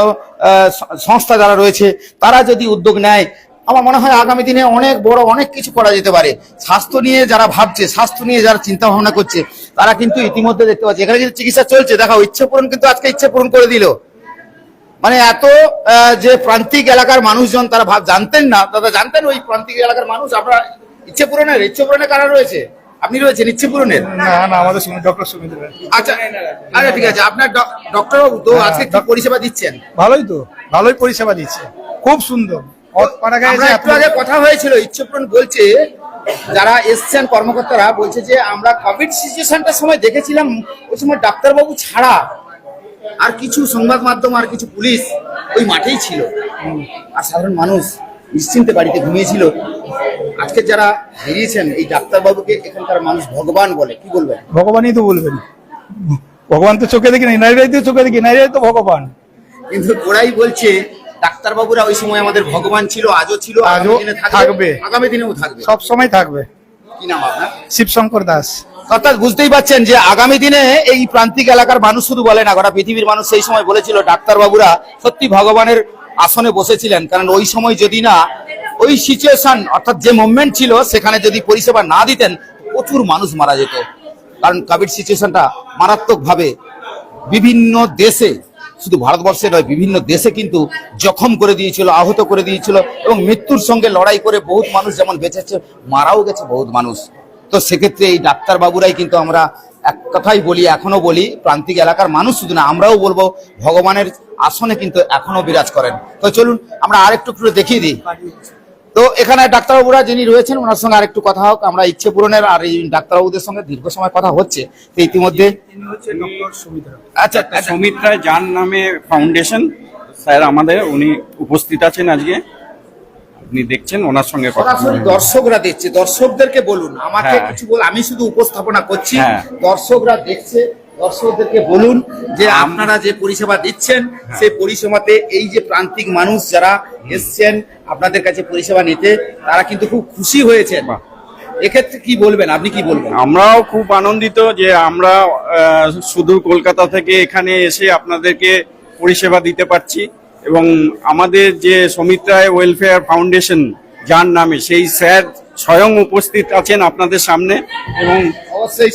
Speaker 1: সংস্থা যারা রয়েছে তারা যদি উদ্যোগ নেয়, আমার মনে হয় আগামী দিনে অনেক বড় অনেক কিছু করা যেতে পারে। স্বাস্থ্য নিয়ে যারা ভাবছে, স্বাস্থ্য নিয়ে যারা চিন্তা ভাবনা করছে, তারা কিন্তু ইতিমধ্যে দেখতে পাচ্ছে এখানে কিন্তু চিকিৎসা চলছে। দেখাও, ইচ্ছে পূরণ কিন্তু আজকে ইচ্ছে পূরণ করে দিল। মানে এত যে প্রান্তিক এলাকার মানুষজন তারা জানতেন না, দাদা জানতেন ওই প্রান্তিক এলাকার মানুষ আপনারা ইচ্ছে পূরণের কারা রয়েছে? আপনি রয়েছেন ইচ্ছে পূরণের?
Speaker 9: না আমাদের ডক্টর সুমিত রায়।
Speaker 1: আচ্ছা আচ্ছা, ঠিক আছে। আপনার ডক্টর বাবু তো আজকে কি পরিষেবা দিচ্ছেন?
Speaker 9: ভালোই পরিষেবা দিচ্ছে, খুব সুন্দর।
Speaker 1: আমরা একটু আগে কথা হয়েছিল, ইচ্ছে পূরণ বলছে যারা এসছেন কর্মকর্তারা বলছে যে আমরা কোভিড সিচুয়েশনটার সময় দেখেছিলাম ওই সময় ডাক্তারবাবু ছাড়া আর কিছু সংবাদ মাধ্যম আর কিছু পুলিশ ওই মাঠেই ছিল, আর সাধারণ মানুষ নিশ্চিন্তে বাড়িতে ঘুমিয়েছিল। আজকে যারা বেরিয়েছেন এই ডাক্তারবাবুকে এখানকার মানুষ ভগবান বলে, কি বলবেন?
Speaker 9: ভগবানই তো বলবেন, ভগবান তো চোখে দেখি নাই, নারীরাই তো চোখে দেখি, নারীরাই তো ভগবান।
Speaker 1: কিন্তু ওরাই বলছে ডাক্তারবাবুরা ওই সময় আমাদের ভগবান ছিল, আজও ছিল,
Speaker 9: আজও থাকবে,
Speaker 1: আগামী দিনেও থাকবে,
Speaker 9: সব সময় থাকবে।
Speaker 1: কি নাম আপনার?
Speaker 9: শিবশঙ্কর দাস।
Speaker 1: অর্থাৎ বুঝতেই পারছেন যে আগামী দিনে এই প্রান্তিক এলাকার মানুষ শুধু বলে না, গোটা পৃথিবীর মানুষ সেই সময় বলেছিল ডাক্তারবাবুরা সত্যি ভগবানের আসনে বসেছিলেন। কারণ ওই সময় যদি না ওই সিচুয়েশন অর্থাৎ যে মুভমেন্ট ছিল সেখানে যদি পরিষেবা না দিতেন প্রচুর মানুষ মারা যেত। কারণ কোভিড সিচুয়েশনটা মারাত্মকভাবে বিভিন্ন দেশে, শুধু ভারতবর্ষে নয় বিভিন্ন দেশে কিন্তু জখম করে দিয়েছিল, আহত করে দিয়েছিল এবং মৃত্যুর সঙ্গে লড়াই করে বহুত মানুষ যেমন বেঁচেছে মারাও গেছে বহুত মানুষ। তো সেক্ষেত্রে এই ডাক্তারবাবুরাই কিন্তু আমরা এক কথাই বলি, এখনো বলি, প্রান্তিক এলাকার মানুষ শুধু না আমরাও বলবো ভগবানের আসনে কিন্তু এখনো বিরাজ করেন। তো চলুন আমরা আরেকটু দেখিয়ে দিই। তো এখানে ডাক্তারবাবুরা যিনি রয়েছেন ওনার সঙ্গে আরেকটু কথা হোক। আমরা ইচ্ছে পূরণের আর এই ডাক্তারবাবুদের সঙ্গে দীর্ঘ সময় কথা হচ্ছে, তো ইতিমধ্যে
Speaker 7: আচ্ছা, সুমিত রায় যার নামে ফাউন্ডেশন স্যার আমাদের, উনি উপস্থিত আছেন আজকে, আপনি দেখছেন ওনার সঙ্গে কথা।
Speaker 1: সরাসরি দর্শকরা দেখছে, দর্শকদেরকে বলুন, আমাকে কিছু বল, আমি শুধু উপস্থাপনা করছি, দর্শকরা দেখছে, দর্শকদেরকে বলুন যে আপনারা যে পরিষেবা দিচ্ছেন সেই পরিষেবাতে এই যে প্রান্তিক মানুষ যারা এসছেন আপনাদের কাছে পরিষেবা নিতে, তারা কিন্তু খুব খুশি হয়েছেন। এক্ষেত্রে কি বলবেন, আপনি কি বলবেন?
Speaker 7: আমরাও খুব আনন্দিত যে আমরা সুদূর কলকাতা থেকে এখানে এসে আপনাদেরকে পরিষেবা দিতে পারছি, এবং আমাদের যে সুমিত রায় ওয়েলফেয়ার ফাউন্ডেশন যার নামে, সেই স্যার স্বয়ং উপস্থিত আছেন আপনাদের সামনে, এবং
Speaker 1: অবশ্যই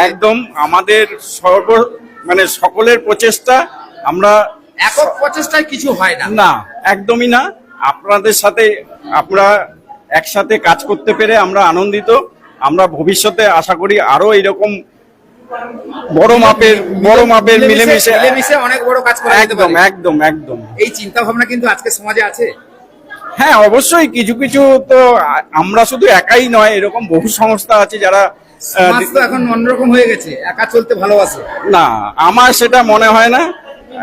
Speaker 7: একদম আমাদের মানে সকলের প্রচেষ্টা, আমরা
Speaker 1: একক প্রচেষ্টায় কিছু হয় না,
Speaker 7: না একদমই না। আপনাদের সাথে আমরা একসাথে কাজ করতে পেরে আমরা আনন্দিত। আমরা ভবিষ্যতে আশা করি আরো এরকম বড় মাপের মিলেমিশে
Speaker 1: অনেক বড় কাজ করা যেতে পারে।
Speaker 7: একদম একদম
Speaker 1: এই চিন্তা ভাবনা কিন্তু আজকে সমাজে আছে।
Speaker 7: হ্যাঁ অবশ্যই, কিছু কিছু তো আমরা শুধু একাই নয়, এরকম বহু সংস্থা আছে যারা
Speaker 1: সমাজ তো এখন অন্যরকম হয়ে গেছে, একা চলতে ভালোবাসে
Speaker 7: না। আমার সেটা মনে হয় না,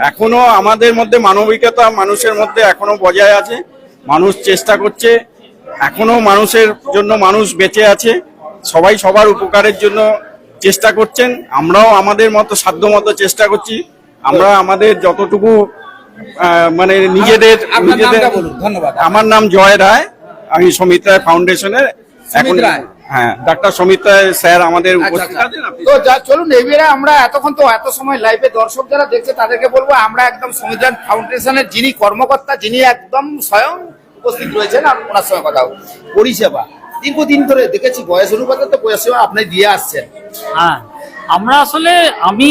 Speaker 7: এখনো আমাদের মধ্যে মানবিকতা মানুষের মধ্যে এখনো বজায় আছে, মানুষ চেষ্টা করছে, এখনো মানুষের জন্য মানুষ বেঁচে আছে, সবাই সবার উপকারের জন্য চেষ্টা করছেন। আমরাও আমাদের মতো সাধ্য মতো চেষ্টা করছি। আমরা আমাদের যতটুকু মানে নিজেদের
Speaker 1: ধন্যবাদ।
Speaker 7: আমার নাম জয় রায়, আমি সুমিত রায় ফাউন্ডেশনের এখন, হ্যাঁ ডাক্তার সুমিত রায় স্যার আমাদের উপস্থিত আছেন।
Speaker 1: তো চলুন এবারে আমরা এতক্ষণ তো এত সময় লাইভে দর্শক যারা দেখছে তাদেরকে বলবো আমরা একদম সুমিত রায় ফাউন্ডেশনের যিনি কর্মকর্তা, যিনি একদম স্বয়ং উপস্থিত রয়েছেন, আর ওনার সঙ্গে কথা হোক। পরিষেবা দীর্ঘদিন ধরে দেখেছি, বয়স অনুপাতে তো পরিষেবা আপনি দিয়ে আসছেন।
Speaker 12: হ্যাঁ, আমরা আসলে আমি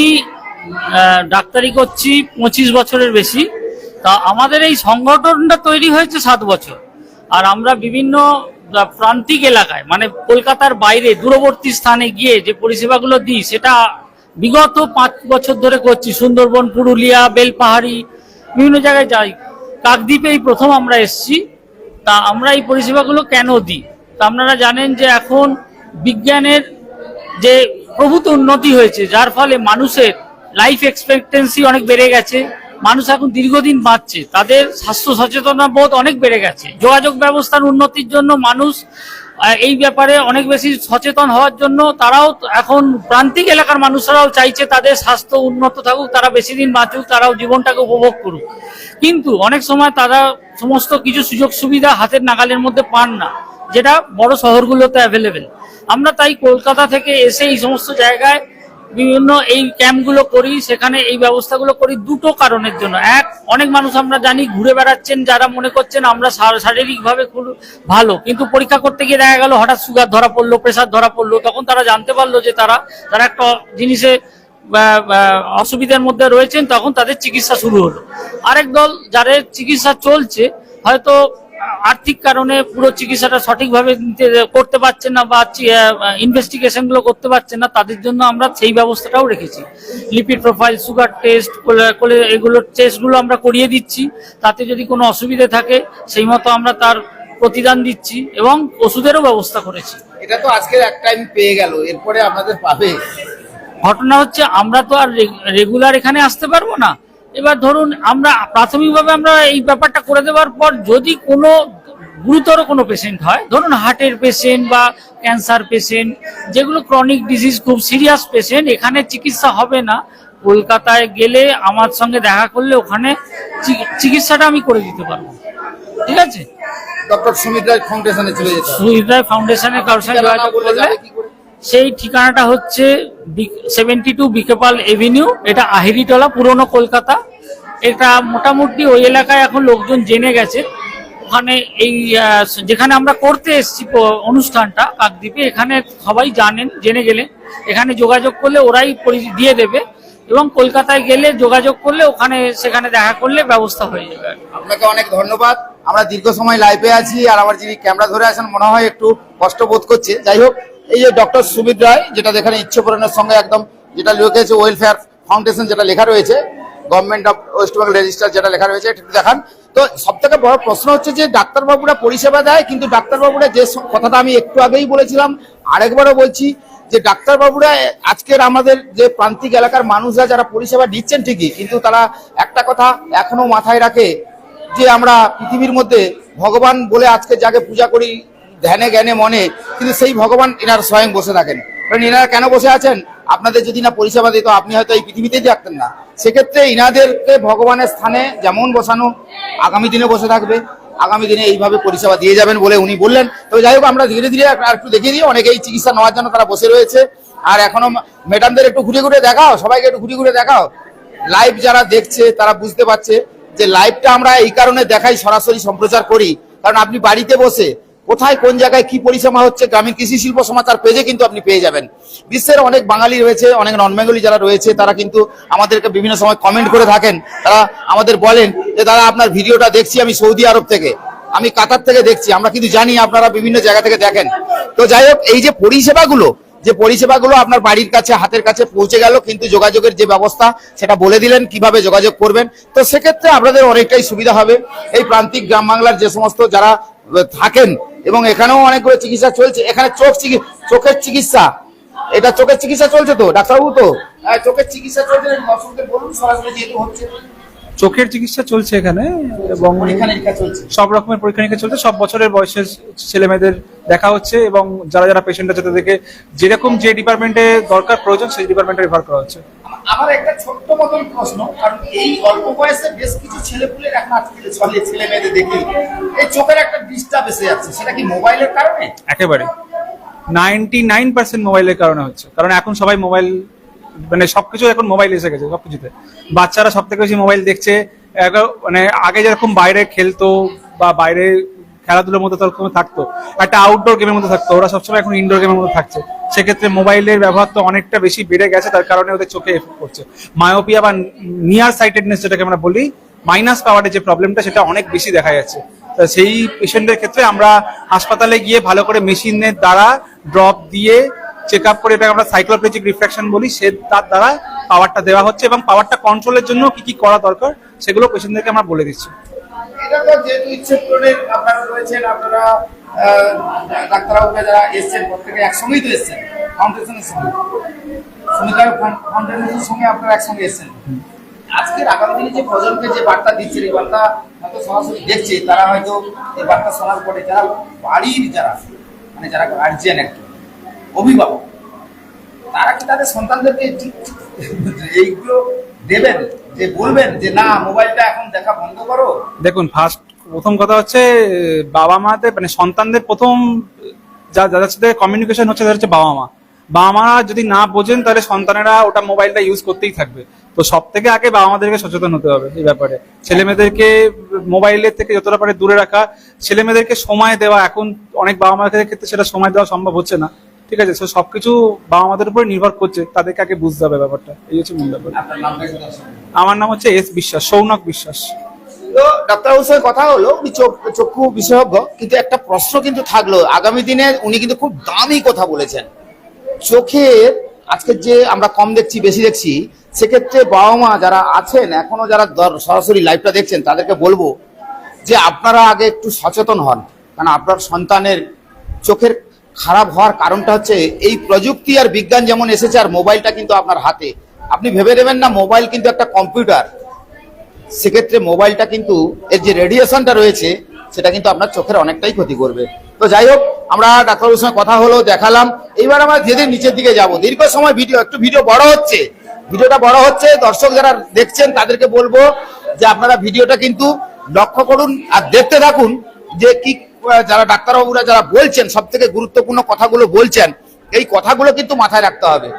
Speaker 12: ডাক্তারি করছি 25 বছরের বেশি। তা আমাদের এই সংগঠনটা তৈরি হয়েছে 7 বছর, আর আমরা বিভিন্ন প্রান্তিক এলাকায় মানে কলকাতার বাইরে দূরবর্তী স্থানে গিয়ে যে পরিষেবাগুলো দিই সেটা বিগত 5 বছর ধরে করছি। সুন্দরবন, পুরুলিয়া, বেলপাহাড়ি বিভিন্ন জায়গায় যাই। কাকদ্বীপেই প্রথম আমরা এসছি। তা আমরা এই পরিষেবাগুলো কেন দিই, তা আপনারা জানেন যে এখন বিজ্ঞানের যে প্রভূত উন্নতি হয়েছে, যার ফলে মানুষের লাইফ এক্সপেক্টেন্সি অনেক বেড়ে গেছে, মানুষ এখন দীর্ঘদিন বাঁচছে, তাদের স্বাস্থ্য সচেতনতা বোধ অনেক বেড়ে গেছে। যোগাযোগ ব্যবস্থার উন্নতির জন্য মানুষ এই ব্যাপারে অনেক বেশি সচেতন হওয়ার জন্য তারাও এখন প্রান্তিক এলাকার মানুষরাও চাইছে তাদের স্বাস্থ্য উন্নত থাকুক, তারা বেশি দিন বাঁচুক, তারাও জীবনটাকে উপভোগ করুক। কিন্তু অনেক সময় তারা সমস্ত কিছু সুযোগ সুবিধা হাতের নাগালের মধ্যে পান না। যেটা বড় শহরগুলোতে অ্যাভেলেবেল। আমরা তাই কলকাতা থেকে এসে এই সমস্ত জায়গায় বিভিন্ন এই ক্যাম্পগুলো করি, সেখানে এই ব্যবস্থাগুলো করি দুটো কারণের জন্য। এক, অনেক মানুষ আমরা জানি ঘুরে বেড়াচ্ছেন, যারা মনে করছেন আমরা শারীরিকভাবে খুব ভালো, কিন্তু পরীক্ষা করতে গিয়ে দেখা গেল হঠাৎ সুগার ধরা পড়লো, প্রেশার ধরা পড়লো, তখন তারা জানতে পারলো যে তারা একটা জিনিসে অসুবিধার মধ্যে রয়েছেন, তখন তাদের চিকিৎসা শুরু হলো। আরেক দল যাদের চিকিৎসা চলছে, হয়তো আর্থিক কারণে পুরো চিকিৎসাটা সঠিকভাবে করতে পারছেন না বা ইনভেস্টিগেশন গুলো করতে পারছেন না, তাদের জন্য আমরা সেই ব্যবস্থাটাও রেখেছি। লিপিড প্রোফাইল, সুগার টেস্ট, এগুলোর টেস্টগুলো আমরা করিয়ে দিচ্ছি। তাতে যদি কোনো অসুবিধা থাকে সেই মতো আমরা তার প্রতিদান দিচ্ছি এবং ওষুধেরও ব্যবস্থা করেছি।
Speaker 1: এটা তো আজকের এক টাইম পেয়ে গেল, এরপরে আপনাদের পাবে।
Speaker 12: ঘটনা হচ্ছে আমরা তো আর রেগুলার এখানে আসতে পারবো না। এবার ধরুন আমরা প্রাথমিকভাবে আমরা এই ব্যাপারটা করে দেওয়ার পর যদি কোনো গুরুতর কোনো পেশেন্ট হয়, ধরুন হার্টের পেশেন্ট বা ক্যান্সার পেশেন্ট, যেগুলো ক্রনিক ডিজিজ, খুব সিরিয়াস পেশেন্ট, এখানে চিকিৎসা হবে না, কলকাতায় গেলে আমার সঙ্গে দেখা করলে ওখানে চিকিৎসাটা আমি করে দিতে পারবো। ঠিক আছে,
Speaker 1: ডক্টর সুমিত রায় ফাউন্ডেশনে চলে যেতে হবে।
Speaker 12: সুমিত রায় ফাউন্ডেশনের কারোর সঙ্গে যোগাযোগ করলে সেই ঠিকানাটা হচ্ছে 72 বিকেপাল এভিনিউ, এটা আহিরিটোলা, পুরনো কলকাতা। এটা মোটামুটি ওই এলাকায় এখন লোকজন জেনে গেছে। ওখানে এই যেখানে আমরা করতে এসেছি অনুষ্ঠানটা কাকদ্বীপে, এখানে সবাই জানেন, জেনে গেলে এখানে যোগাযোগ করলে ওরাই দিয়ে দেবে, এবং কলকাতায় গেলে যোগাযোগ করলে ওখানে সেখানে দেখা করলে ব্যবস্থা হয়ে যাবে।
Speaker 1: আপনাকে অনেক ধন্যবাদ। আমরা দীর্ঘ সময় লাইভে আছি, আর আমার যিনি ক্যামেরা ধরে আছেন মনে হয় একটু কষ্ট বোধ করছে। যাই হোক, এই যে ডক্টর সুমিত রায়, যেটা এখানে ইচ্ছে পূরণের সঙ্গে একদম যেটা লিখেছে ওয়েলফেয়ার ফাউন্ডেশন, যেটা লেখা রয়েছে government of West Bengal register, যেটা লেখা রয়েছে একটু দেখান। তো সব থেকে বড় প্রশ্ন হচ্ছে যে ডাক্তারবাবুরা পরিষেবা দেয়, কিন্তু ডাক্তারবাবুরা যে কথাটা আমি একটু আগেই বলেছিলাম, আরেকবারও বলছি, যে ডাক্তারবাবুরা আজকের আমাদের যে প্রান্তিক এলাকার মানুষরা যারা পরিষেবা দিচ্ছেন ঠিকই, কিন্তু তারা একটা কথা এখনো মাথায় রাখে যে আমরা পৃথিবীর মধ্যে ভগবান বলে আজকে যাকে পূজা করি ধ্যানে জ্ঞানে মনে, কিন্তু সেই ভগবান এনার স্বয়ং বসে থাকেন। কারণ এনারা কেন বসে আছেন? আপনাদের যদি না পরিষেবা দিত আপনি হয়তো এই পৃথিবীতেই থাকতেন না। সেক্ষেত্রে ইনাদেরকে ভগবানের স্থানে যেমন বসানো, আগামী দিনে বসে থাকবে, আগামী দিনে এইভাবে পরিষেবা দিয়ে যাবেন বলে উনি বললেন। তো যাই হোক, আমরা ধীরে ধীরে আর একটু দেখিয়ে দিই, অনেকেই চিকিৎসা নেওয়ার জন্য তারা বসে রয়েছে। আর এখনো ম্যাডামদের একটু ঘুরে ঘুরে দেখাও, সবাইকে একটু ঘুরে ঘুরে দেখাও। লাইভ যারা দেখছে তারা বুঝতে পারছে যে লাইভটা আমরা এই কারণে দেখাই, সরাসরি সম্প্রচার করি, কারণ আপনি বাড়িতে বসে কোথায় কোন জায়গায় কি পরিষেবা হচ্ছে গ্রামীণ কৃষি শিল্প সমাচার পেজে কিন্তু আপনি পেয়ে যাবেন। বিশ্বের অনেক বাঙালি রয়েছে, অনেক নন বেঙ্গলি যারা রয়েছে, তারা কিন্তু আমাদেরকে বিভিন্ন সময় কমেন্ট করে থাকেন। তারা আমাদের বলেন যে দাদা আপনার ভিডিওটা দেখছি আমি সৌদি আরব থেকে, আমি কাতার থেকে দেখছি, আমরা কিন্তু জানি আপনারা বিভিন্ন জায়গা থেকে দেখেন। তো যাই হোক, এই যে পরিষেবাগুলো আপনার বাড়ির কাছে, হাতের কাছে পৌঁছে গেল, কিন্তু যোগাযোগের যে ব্যবস্থা সেটা বলে দিলেন কিভাবে যোগাযোগ করবেন। তো সেক্ষেত্রে আপনাদের অনেকটাই সুবিধা হবে। এই প্রান্তিক গ্রাম বাংলার যে সমস্ত যারা থাকেন, এবং এখানেও অনেকগুলো চিকিৎসা চলছে। এখানে চোখের চিকিৎসা, এটা চোখের চিকিৎসা চলছে তো ডাক্তারবাবু? তো চোখের চিকিৎসা চলছে, দর্শকদের বলুন সরাসরি যেহেতু হচ্ছে।
Speaker 9: চোখের চিকিৎসা চলছে এখানে, এবং সব রকমের পরীক্ষা নিরীক্ষা চলছে। সব বছরের বয়সের ছেলে মেয়েদের দেখা হচ্ছে, এবং যারা যারা পেশেন্ট আছে তাদেরকে যেরকম যে ডিপার্টমেন্টে দরকার প্রয়োজন সেই ডিপার্টমেন্টে রেফার করা হচ্ছে।
Speaker 1: আমার একটা ছোট্ট মতন প্রশ্ন, কারণ এই অল্প বয়সে বেশ কিছু ছেলেপুলের এখন আজকে ছেলে মেয়েদের দেখি এই চোখের একটা ডিস্টার্ব এসে যাচ্ছে, সেটা কি মোবাইলের কারণে?
Speaker 9: একেবারে 99% মোবাইলের কারণে হচ্ছে। কারণ এখন সবাই মোবাইল, মানে সবকিছু এখন মোবাইল এসে গেছে সবকিছুতে। বাচ্চারা সব থেকে বেশি মোবাইল দেখছে। মানে আগে যেরকম বাইরে খেলতো বা বাইরে খেলাধুলার মধ্যে থাকতো, একটা আউটডোর গেমের মধ্যে থাকতো, ওরা সবসময় এখন ইনডোর গেমের মধ্যে থাকছে। সেক্ষেত্রে মোবাইলের ব্যবহার তো অনেকটা বেশি বেড়ে গেছে, তার কারণে ওদের চোখে এফেক্ট করছে। মায়োপিয়া বা নিয়ার সাইটেডনেস যেটাকে আমরা বলি, মাইনাস পাওয়ারের যে প্রবলেমটা, সেটা অনেক বেশি দেখা যাচ্ছে। সেই পেশেন্টের ক্ষেত্রে আমরা হাসপাতালে গিয়ে ভালো করে মেশিনের দ্বারা ড্রপ দিয়ে চেক আপ করে, এটাকে আমরা সাইক্লোপ্লেজিক রিফ্র্যাকশন বলি, তার দ্বারা পাওয়ারটা দেওয়া হচ্ছে, এবং পাওয়ারটা কন্ট্রোলের জন্য কি কি করা দরকার সেগুলো পেশেন্টদেরকে আমরা বলে দিচ্ছি।
Speaker 1: এটা তো যেহেতু ইচ্ছে পূরণের আপনারা রয়েছেন, আপনারা ডাক্তারবাবুরা যারা এসছেন প্রত্যেকে একসঙ্গেই তো এসছেন ফাউন্ডেশনের সঙ্গে, সুমিতা ফাউন্ডেশনের সঙ্গে আপনারা একসঙ্গে এসছেন। আজকের আগামী দিনে যে প্রজন্মকে যে বার্তা দিচ্ছেন, এই বার্তা হয়তো সরাসরি দেখছে, তারা হয়তো এই বার্তা শোনার পরে যারা বাড়ির যারা মানে যারা গার্জিয়ান একটু অভিভাবক, তারা কি তাদের সন্তানদেরকে এইগুলো দেবেন, যে বলবেন যে না মোবাইলটা এখন দেখা বন্ধ করো?
Speaker 9: দেখুন, ফার্স্ট প্রথম কথা হচ্ছে বাবা মাদের মানে সন্তানদের প্রথম যাদের সাথে কমিউনিকেশন হচ্ছে তাদের হচ্ছে বাবা মা। বাবা মা যদি না বোঝেন তাহলে সন্তানেরা ওটা মোবাইলটা ইউজ করতেই থাকবে। তো সব থেকে আগে বাবা মাদেরকে সচেতন হতে হবে এই ব্যাপারে। ছেলে মেয়েদেরকে মোবাইলের থেকে যতটা পারে দূরে রাখা, ছেলে মেয়েদেরকে সময় দেওয়া। এখন অনেক বাবা মাদের ক্ষেত্রে সেটা সময় দেওয়া সম্ভব হচ্ছে না, ঠিক আছে? তো সবকিছু বাবা মাদের উপরে নির্ভর করছে, তাদেরকে আগে বুঝতে হবে ব্যাপারটা। এই হচ্ছে মূল ব্যাপার। আমার নাম হচ্ছে এস বিশ্বাস, সৌনক বিশ্বাস।
Speaker 1: তো ডাক্তারবাবুর সঙ্গে কথা হলো, উনি চক্ষু বিশেষজ্ঞ, কিন্তু একটা প্রশ্ন কিন্তু থাকলো আগামী দিনে। উনি কিন্তু খুব দামি কথা বলেছেন। চোখের আজকে যে আমরা কম দেখছি বেশি দেখছি, সেক্ষেত্রে বাবা মা যারা আছেন এখনো, যারা সরাসরি লাইভটা দেখছেন, তাদেরকে বলবো যে আপনারা আগে একটু সচেতন হন। কারণ আপনার সন্তানের চোখের খারাপ হওয়ার কারণটা হচ্ছে এই প্রযুক্তি আর বিজ্ঞান যেমন এসেছে, আর মোবাইলটা কিন্তু আপনার হাতে। আপনি ভেবে নেবেন না মোবাইল কিন্তু একটা কম্পিউটার, সেক্ষেত্রে মোবাইলটা কিন্তু এর যে রেডিয়েশনটা রয়েছে সেটা কিন্তু আপনার চোখের অনেকটাই ক্ষতি করবে। তো যাই হোক, আমরা ডাক্তারবাবুর সঙ্গে কথা হলো, দেখালাম। এইবার আমরা ধীরে ধীরে নিচের দিকে যাব। দীর্ঘ সময় ভিডিও বড় হচ্ছে, ভিডিওটা বড় হচ্ছে। দর্শক যারা দেখছেন তাদেরকে বলবো যে আপনারা ভিডিওটা কিন্তু লক্ষ্য করুন আর দেখতে থাকুন, যে কি যারা ডাক্তারবাবুরা যারা বলছেন, সব থেকে গুরুত্বপূর্ণ কথাগুলো বলছেন, এই কথাগুলো কিন্তু মাথায় রাখতে হবে।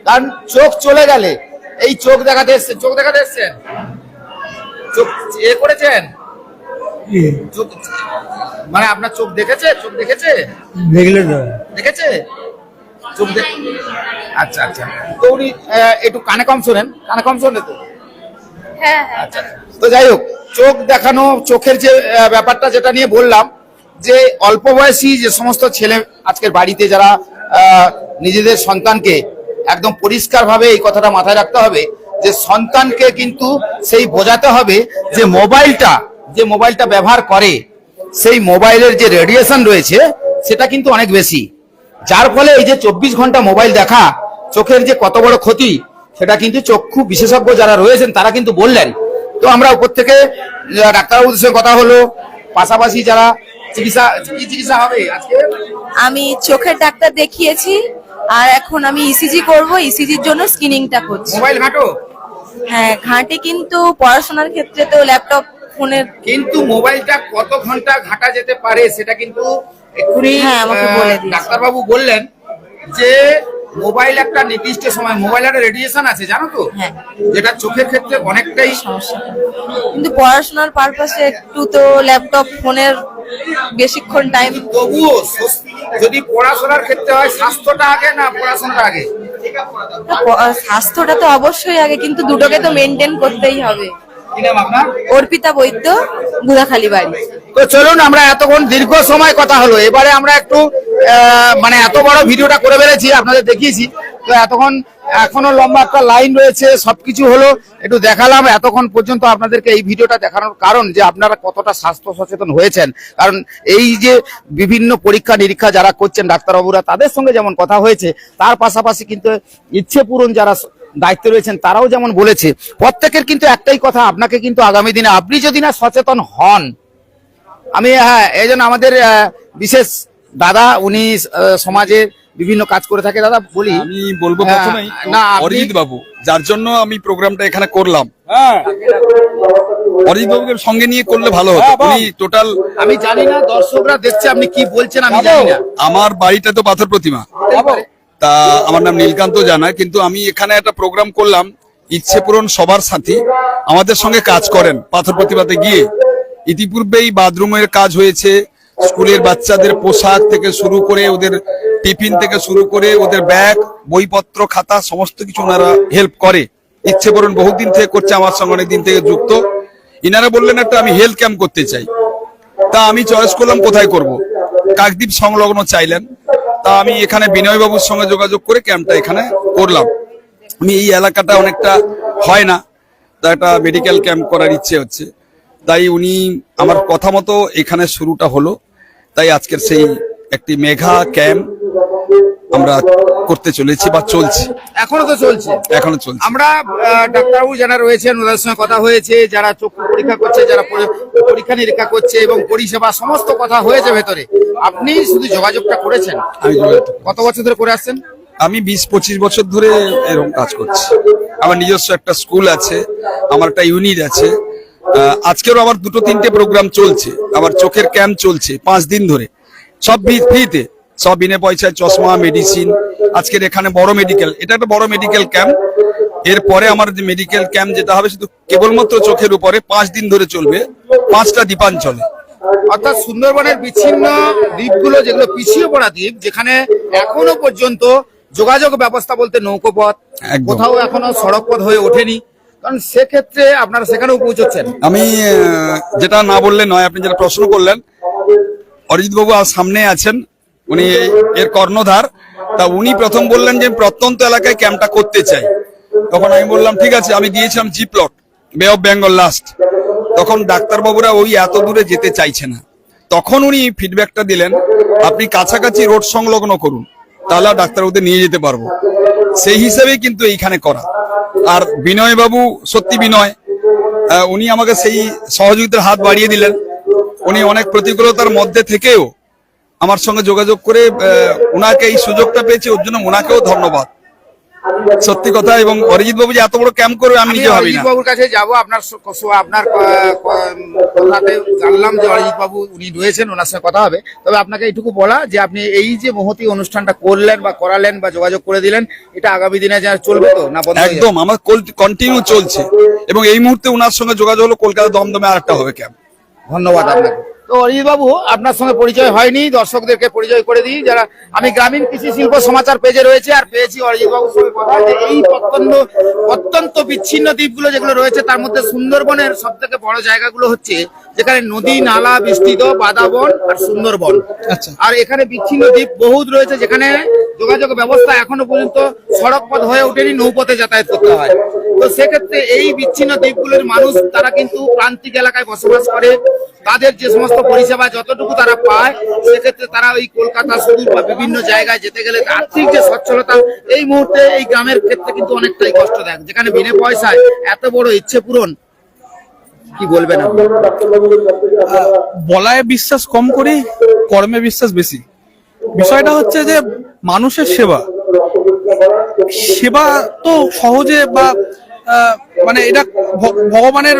Speaker 1: কারণ চোখ চলে গেলে, এই চোখ দেখাতে এসছেন চোখ এ করেছেন, মানে আপনার চোখ দেখেছে দেখেছে চোখ আচ্ছা আচ্ছা। তো উনি একটু কানে কম শোনেন তো।
Speaker 5: হ্যাঁ
Speaker 1: আচ্ছা, তো যাই হোক, চোখ দেখানো, চোখের যে ব্যাপারটা যেটা নিয়ে বললাম, যে অল্প বয়সী যে সমস্ত ছেলে আজকের বাড়িতে যারা নিজেদের সন্তানকে একদম পরিষ্কার ভাবে এই কথাটা মাথায় রাখতে হবে, যে সন্তানকে কিন্তু সেই বোঝাতে হবে যে মোবাইলটা ব্যবহার করে, সেই মোবাইলের যে রেডিয়েশন রয়েছে সেটা কিন্তু অনেক বেশি, যার ফলে এই যে 24 ঘন্টা মোবাইল দেখা চোখের যে কত বড় ক্ষতি, সেটা কিন্তু চক্ষু বিশেষজ্ঞ যারা রয়েছেন তারা কিন্তু বললেন। তো আমরা উপর থেকে ডাক্তারবাবুদের সঙ্গে কথা হলো, পাশাপাশি যারা চিকিৎসা হবে আজকে।
Speaker 5: আমি চোখের ডাক্তার দেখিয়েছি, আর এখন আমি ইসিজি করব। ইসিজির জন্য স্ক্রিনিংটা করছি।
Speaker 1: মোবাইল ঘাঁটো?
Speaker 5: হ্যাঁ ঘাঁটি, কিন্তু পড়াশোনার ক্ষেত্রে তো ল্যাপটপ ফোনের।
Speaker 1: কিন্তু মোবাইলটা কত ঘন্টা ঘাঁটা যেতে পারে সেটা কিন্তু এক্ষুনি
Speaker 5: আমাকে বলে দিয়েছে।
Speaker 1: ডাক্তারবাবু বললেন যে মোবাইল একটা নির্দিষ্ট সময়, মোবাইল একটা রেডিয়েশন আছে জানো তো, যেটা চোখের ক্ষেত্রে অনেকটাই
Speaker 5: সমস্যা। কিন্তু পড়াশোনার পারপাসে একটু তো ল্যাপটপ ফোনের বেশিক্ষণ টাইম।
Speaker 1: তবুও যদি পড়াশোনার ক্ষেত্রে হয়, স্বাস্থ্যটা আগে না পড়াশোনাটা আগে?
Speaker 5: স্বাস্থ্যটা তো অবশ্যই আগে, কিন্তু দুটোকে তো মেনটেন করতেই হবে।
Speaker 1: কি নাম আপনার?
Speaker 5: অর্পিতা বৈদ্য, বুড়াখালী বাড়ি।
Speaker 1: তো চলুন, আমরা এতক্ষণ দীর্ঘ সময় কথা হলো, এবারে আমরা একটু মানে এত বড় ভিডিওটা করে ফেলেছি, আপনাদের দেখিয়েছি। তো এতক্ষণ এখনো লম্বা একটা লাইন রয়েছে, সবকিছু হলো, একটু দেখালাম এতক্ষণ পর্যন্ত আপনাদেরকে। এই ভিডিওটা দেখানোর কারণ যে আপনারা কতটা স্বাস্থ্য সচেতন হয়েছেন। কারণ এই যে বিভিন্ন পরীক্ষা নিরীক্ষা যারা করছেন ডাক্তারবাবুরা, তাদের সঙ্গে যেমন কথা হয়েছে, তার পাশাপাশি কিন্তু ইচ্ছে পূরণ যারা দায়িত্বে রয়েছেন তারাও যেমন বলেছে, প্রত্যেকের কিন্তু একটাই কথা, আপনাকে কিন্তু আগামী দিনে আপনি যদি না সচেতন হন, আমি এই জন্য আমাদের বিশেষ দাদা, উনি সমাজের বিভিন্ন কাজ করে থাকে। দাদা বলি,
Speaker 13: আমি বলবো প্রথমেই
Speaker 1: না
Speaker 13: অরিজিৎ বাবু, যার জন্য আমি প্রোগ্রামটা এখানে করলাম, অরিজিৎ বাবুকে সঙ্গে নিয়ে করলে ভালো হতো। উনি টোটাল,
Speaker 1: আমি জানি না দর্শকরা দেখছে আপনি কি বলছেন, আমি জানি না।
Speaker 13: আমার বাড়িটা তো পাথর প্রতিমা, তা আমার নাম নীলকান্ত জানা, কিন্তু আমি এখানে একটা প্রোগ্রাম করলাম, ইচ্ছে পূরণ সবার সাথী আমাদের সঙ্গে কাজ করেন পাথর প্রতিমাতে গিয়ে। ইতিপূর্বেই বাথরুমের কাজ হয়েছে, স্কুলের বাচ্চাদের পোশাক থেকে শুরু করে, ওদের টিফিন থেকে শুরু করে, ওদের ব্যাগ, বইপত্র, খাতা, সমস্ত কিছু ওনারা হেল্প করে। ইচ্ছে পূরণ বহুদিন থেকে করছে, আমার সঙ্গে অনেকদিন থেকে যুক্ত। ইনারা বললেন একটা আমি হেলথ ক্যাম্প করতে চাই, তা আমি চয়েস করলাম কোথায় করব, কাকদ্বীপ সংলগ্ন চাইলেন, তা আমি এখানে বিনয় বাবুর সঙ্গে যোগাযোগ করে ক্যাম্পটা এখানে করলাম। আমি এই এলাকাটা অনেকটা হয় না, তা একটা মেডিকেল ক্যাম্প করার ইচ্ছে হচ্ছে, তাই উনি আমার কথা মতো এখানে শুরুটা হলো। তাই আজকের সেই একটি মেঘা ক্যাম্প আমরা করতে চলেছি বা চলছে,
Speaker 1: এখনো চলছে। আমরা ডাক্তারবাবু যারা রয়েছেন ওদের সঙ্গে কথা হয়েছে, যারা চক্ষু পরীক্ষা করছে, যারা পরীক্ষা নিরীক্ষা করছে এবং পরিষেবা সমস্ত কথা হয়েছে ভেতরে। আপনি শুধু যোগাযোগটা করেছেন?
Speaker 13: আমি
Speaker 1: কত বছর ধরে করে আসছেন?
Speaker 13: আমি 20-25 বছর ধরে এরকম কাজ করছি। আমার নিজস্ব একটা স্কুল আছে, আমার একটা ইউনিট আছে, আজকেরও আবার 2-3টে প্রোগ্রাম চলছে, আবার চোখের ক্যাম্প চলছে 5 দিন ধরে, সব ফ্রিতে, সব বিনা পয়সায় চশমা, মেডিসিন। আজকের এখানে বড় মেডিকেল, এটা একটা বড় মেডিকেল ক্যাম্প। এরপরে আমার যে মেডিকেল ক্যাম্প যেটা হবে শুধু কেবলমাত্র চোখের উপরে 5 দিন ধরে চলবে, 5টা দ্বীপাঞ্চলে।
Speaker 1: অর্থাৎ সুন্দরবনের বিচ্ছিন্ন দ্বীপগুলো যেগুলো পিছিয়ে পড়া দ্বীপ, যেখানে এখনো পর্যন্ত যোগাযোগ ব্যবস্থা বলতে নৌকোপথ,
Speaker 13: একদম।
Speaker 1: কোথাও এখনো সড়ক পথ হয়ে ওঠেনি, কারণ সেক্ষেত্রে আপনারা সেখানেও পৌঁছচ্ছেন।
Speaker 13: আমি যেটা না বললে নয়, আপনি যেটা প্রশ্ন করলেন, অরিজিৎ বাবু সামনে আছেন, উনি এর কর্ণধার। তা উনি প্রথম বললেন যে প্রত্যন্ত এলাকায় ক্যাম্পটা করতে চাই। তখন আমি বললাম ঠিক আছে, আমি দিয়েছিলাম জি প্লট, বে অফ বেঙ্গল লাস্ট। তখন ডাক্তারবাবুরা ওই এত দূরে যেতে চাইছে না। তখন উনি ফিডব্যাকটা দিলেন, আপনি কাছাকাছি রোড সংলগ্ন করুন, তাহলে ডাক্তারবাবুদের নিয়ে যেতে পারবো। সেই হিসাবে কিন্তু এইখানে করা। আর বিনয় বাবু সত্যি বিনয়, উনি আমাকে সেই সহযোগিতার হাত বাড়িয়ে দিলেন। উনি অনেক প্রতিকূলতার মধ্যে থেকেও আমার সঙ্গে যোগাযোগ করে ওনাকে এই সুযোগটা পেয়েছে, ওর জন্য ওনাকেও ধন্যবাদ, সত্যি কথা। এবং অরিজিৎ বাবু যে এত বড় ক্যাম্প করবে আমি নিজে ভাবি না।
Speaker 1: অরিজিৎ বাবুর কাছে যাবো, আপনার কথাতে জানলাম যে অরিজিৎ বাবু উনি রয়েছেন, ওনার সঙ্গে কথা হবে। তবে আপনাকে এইটুকু বলা যে আপনি এই যে মহতি অনুষ্ঠানটা করলেন বা করালেন বা যোগাযোগ করে দিলেন, এটা আগামী দিনে যা চলবে তো না বন্ধ হয়ে যাবে?
Speaker 13: একদম, আমার কন্টিনিউ চলছে। এবং এই মুহূর্তে ওনার সঙ্গে যোগাযোগ হলো, কলকাতা দমদমে আরেকটা হবে ক্যাম্প।
Speaker 1: ধন্যবাদ আপনাকে। তো অরিজিৎ বাবু, আপনার সঙ্গে পরিচয় হয়নি, দর্শকদেরকে পরিচয় করে দিই। যারা আমি গ্রামীণ কৃষি শিল্প সমাচার পেজে রয়েছে আর পেয়েছি অরিজিৎ বাবুর সঙ্গে কথা, যে এই অত্যন্ত বিচ্ছিন্ন দ্বীপগুলো যেগুলো রয়েছে, তার মধ্যে সুন্দরবনের সব থেকে বড় জায়গাগুলো হচ্ছে যেখানে নদী নালা বিস্তৃত, বাদাবন আর সুন্দরবন। আর এখানে বিচ্ছিন্ন দ্বীপ বহুত রয়েছে, যেখানে যোগাযোগ ব্যবস্থা এখনো পর্যন্ত সড়ক পথ হয়ে ওঠেনি, নৌপথে যাতায়াত করতে হয়। তো সেক্ষেত্রে এই বিচ্ছিন্ন দ্বীপগুলোর মানুষ, তারা কিন্তু প্রান্তিক এলাকায় বসবাস করে, তাদের যে সমস্ত পরিষেবা যতটুকু তারা পায়, সেক্ষেত্রে তারা ওই কলকাতা সুদূর বা বিভিন্ন জায়গায় যেতে গেলে আর্থিক যে সচ্ছলতা, এই মুহূর্তে এই গ্রামের ক্ষেত্রে কিন্তু অনেকটাই কষ্টদায়ক। যেখানে বিনা পয়সায় এত বড় ইচ্ছে পূরণ, কি বলবেন আপনি?
Speaker 9: বলায় বিশ্বাস কম করি, কর্মে বিশ্বাস বেশি। বিষয়টা হচ্ছে যে মানুষের সেবা তো সহজে বা মানে এটা ভগবানের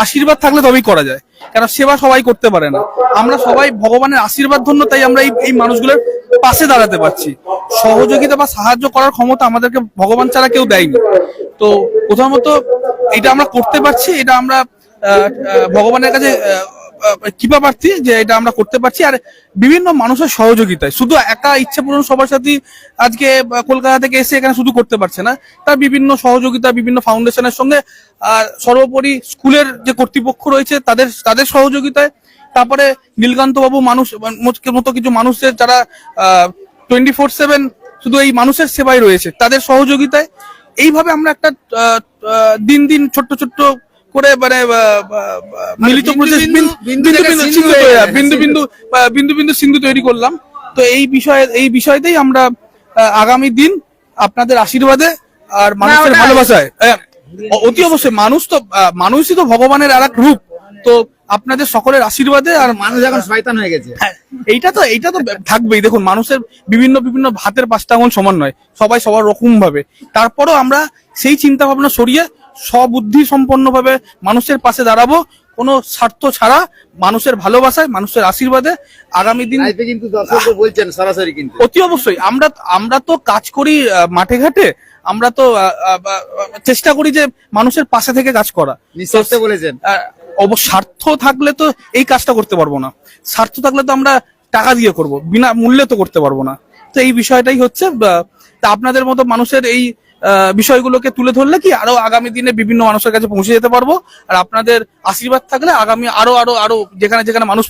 Speaker 9: আশীর্বাদ থাকলে তবেই করা যায়, কারণ সেবা সবাই করতে পারে না। আমরা সবাই ভগবানের আশীর্বাদ ধন্য, তাই আমরা এই মানুষগুলোর পাশে দাঁড়াতে পারছি। সহযোগিতা বা সাহায্য করার ক্ষমতা আমাদেরকে ভগবান ছাড়া কেউ দেয়নি। তো প্রথমত এটা আমরা করতে পারছি, এটা আমরা ভগবানের কাছে কৃপা প্রার্থী যে এটা আমরা করতে পারছি। আর বিভিন্ন মানুষের সহযোগিতায়, শুধু একা ইচ্ছে পূরণ সবার সাথে আজকে কলকাতা থেকে এসে এখানে শুধু করতে পারছে না, তার বিভিন্ন সহযোগিতা, বিভিন্ন ফাউন্ডেশনের সঙ্গে, আর সর্বোপরি স্কুলের যে কর্তৃপক্ষ রয়েছে তাদের সহযোগিতায়, তারপরে নীলকান্ত বাবু মতো কিছু মানুষের যারা 24/7 শুধু এই মানুষের সেবায় রয়েছে, তাদের সহযোগিতায় এইভাবে আমরা একটা দিন দিন ছোট্ট ছোট্ট করে মানে মিলিত প্রচেষ্টা, বিন্দু বিন্দু সিন্ধু তৈরি করলাম। তো এই বিষয়তেই আমরা আগামী দিন আপনাদের আশীর্বাদে আর মানুষের ভালোবাসায়, অতি অবশ্যই মানুষই তো ভগবানের আর এক রূপ, তো আপনাদের সকলের আশীর্বাদে। আর
Speaker 1: মানুষ এখন শয়তান হয়ে গেছে,
Speaker 9: এইটা তো থাকবেই। দেখুন, মানুষের বিভিন্ন হাতের 5টা আঙুল সমান নয়, সবাই সবার রকম ভাবে। তারপরেও আমরা সেই চিন্তা ভাবনা সরিয়ে সবুদ্ধি সম্পন্ন ভাবে মানুষের পাশে দাঁড়াবো, কোনো স্বার্থ ছাড়া, মানুষের ভালোবাসায়, মানুষের আশীর্বাদে। আগামী দিন
Speaker 1: কিন্তু দর্শকরা বলছেন সরাসরি, কিন্তু
Speaker 9: অতি অবশ্যই আমরা তো কাজ করি মাঠে ঘাটে, আমরা তো চেষ্টা করি যে মানুষের পাশে থেকে কাজ করা।
Speaker 1: নিঃস্বার্থে বলেছেন।
Speaker 9: স্বার্থ থাকলে তো এই কাজটা করতে পারবো না, স্বার্থ থাকলে তো আমরা টাকা দিয়ে করব, বিনা মূল্যে তো করতে পারবো না। তো এই বিষয়টাই হচ্ছে, তা আপনাদের মতো মানুষের এই বিষয়গুলোকে তুলে ধরলে কি আরো আগামী দিনে বিভিন্ন মানুষের কাছে পৌঁছে যেতে পারবো। আর আপনাদের আশীর্বাদ থাকলে আগামী আরো যেখানে মানুষ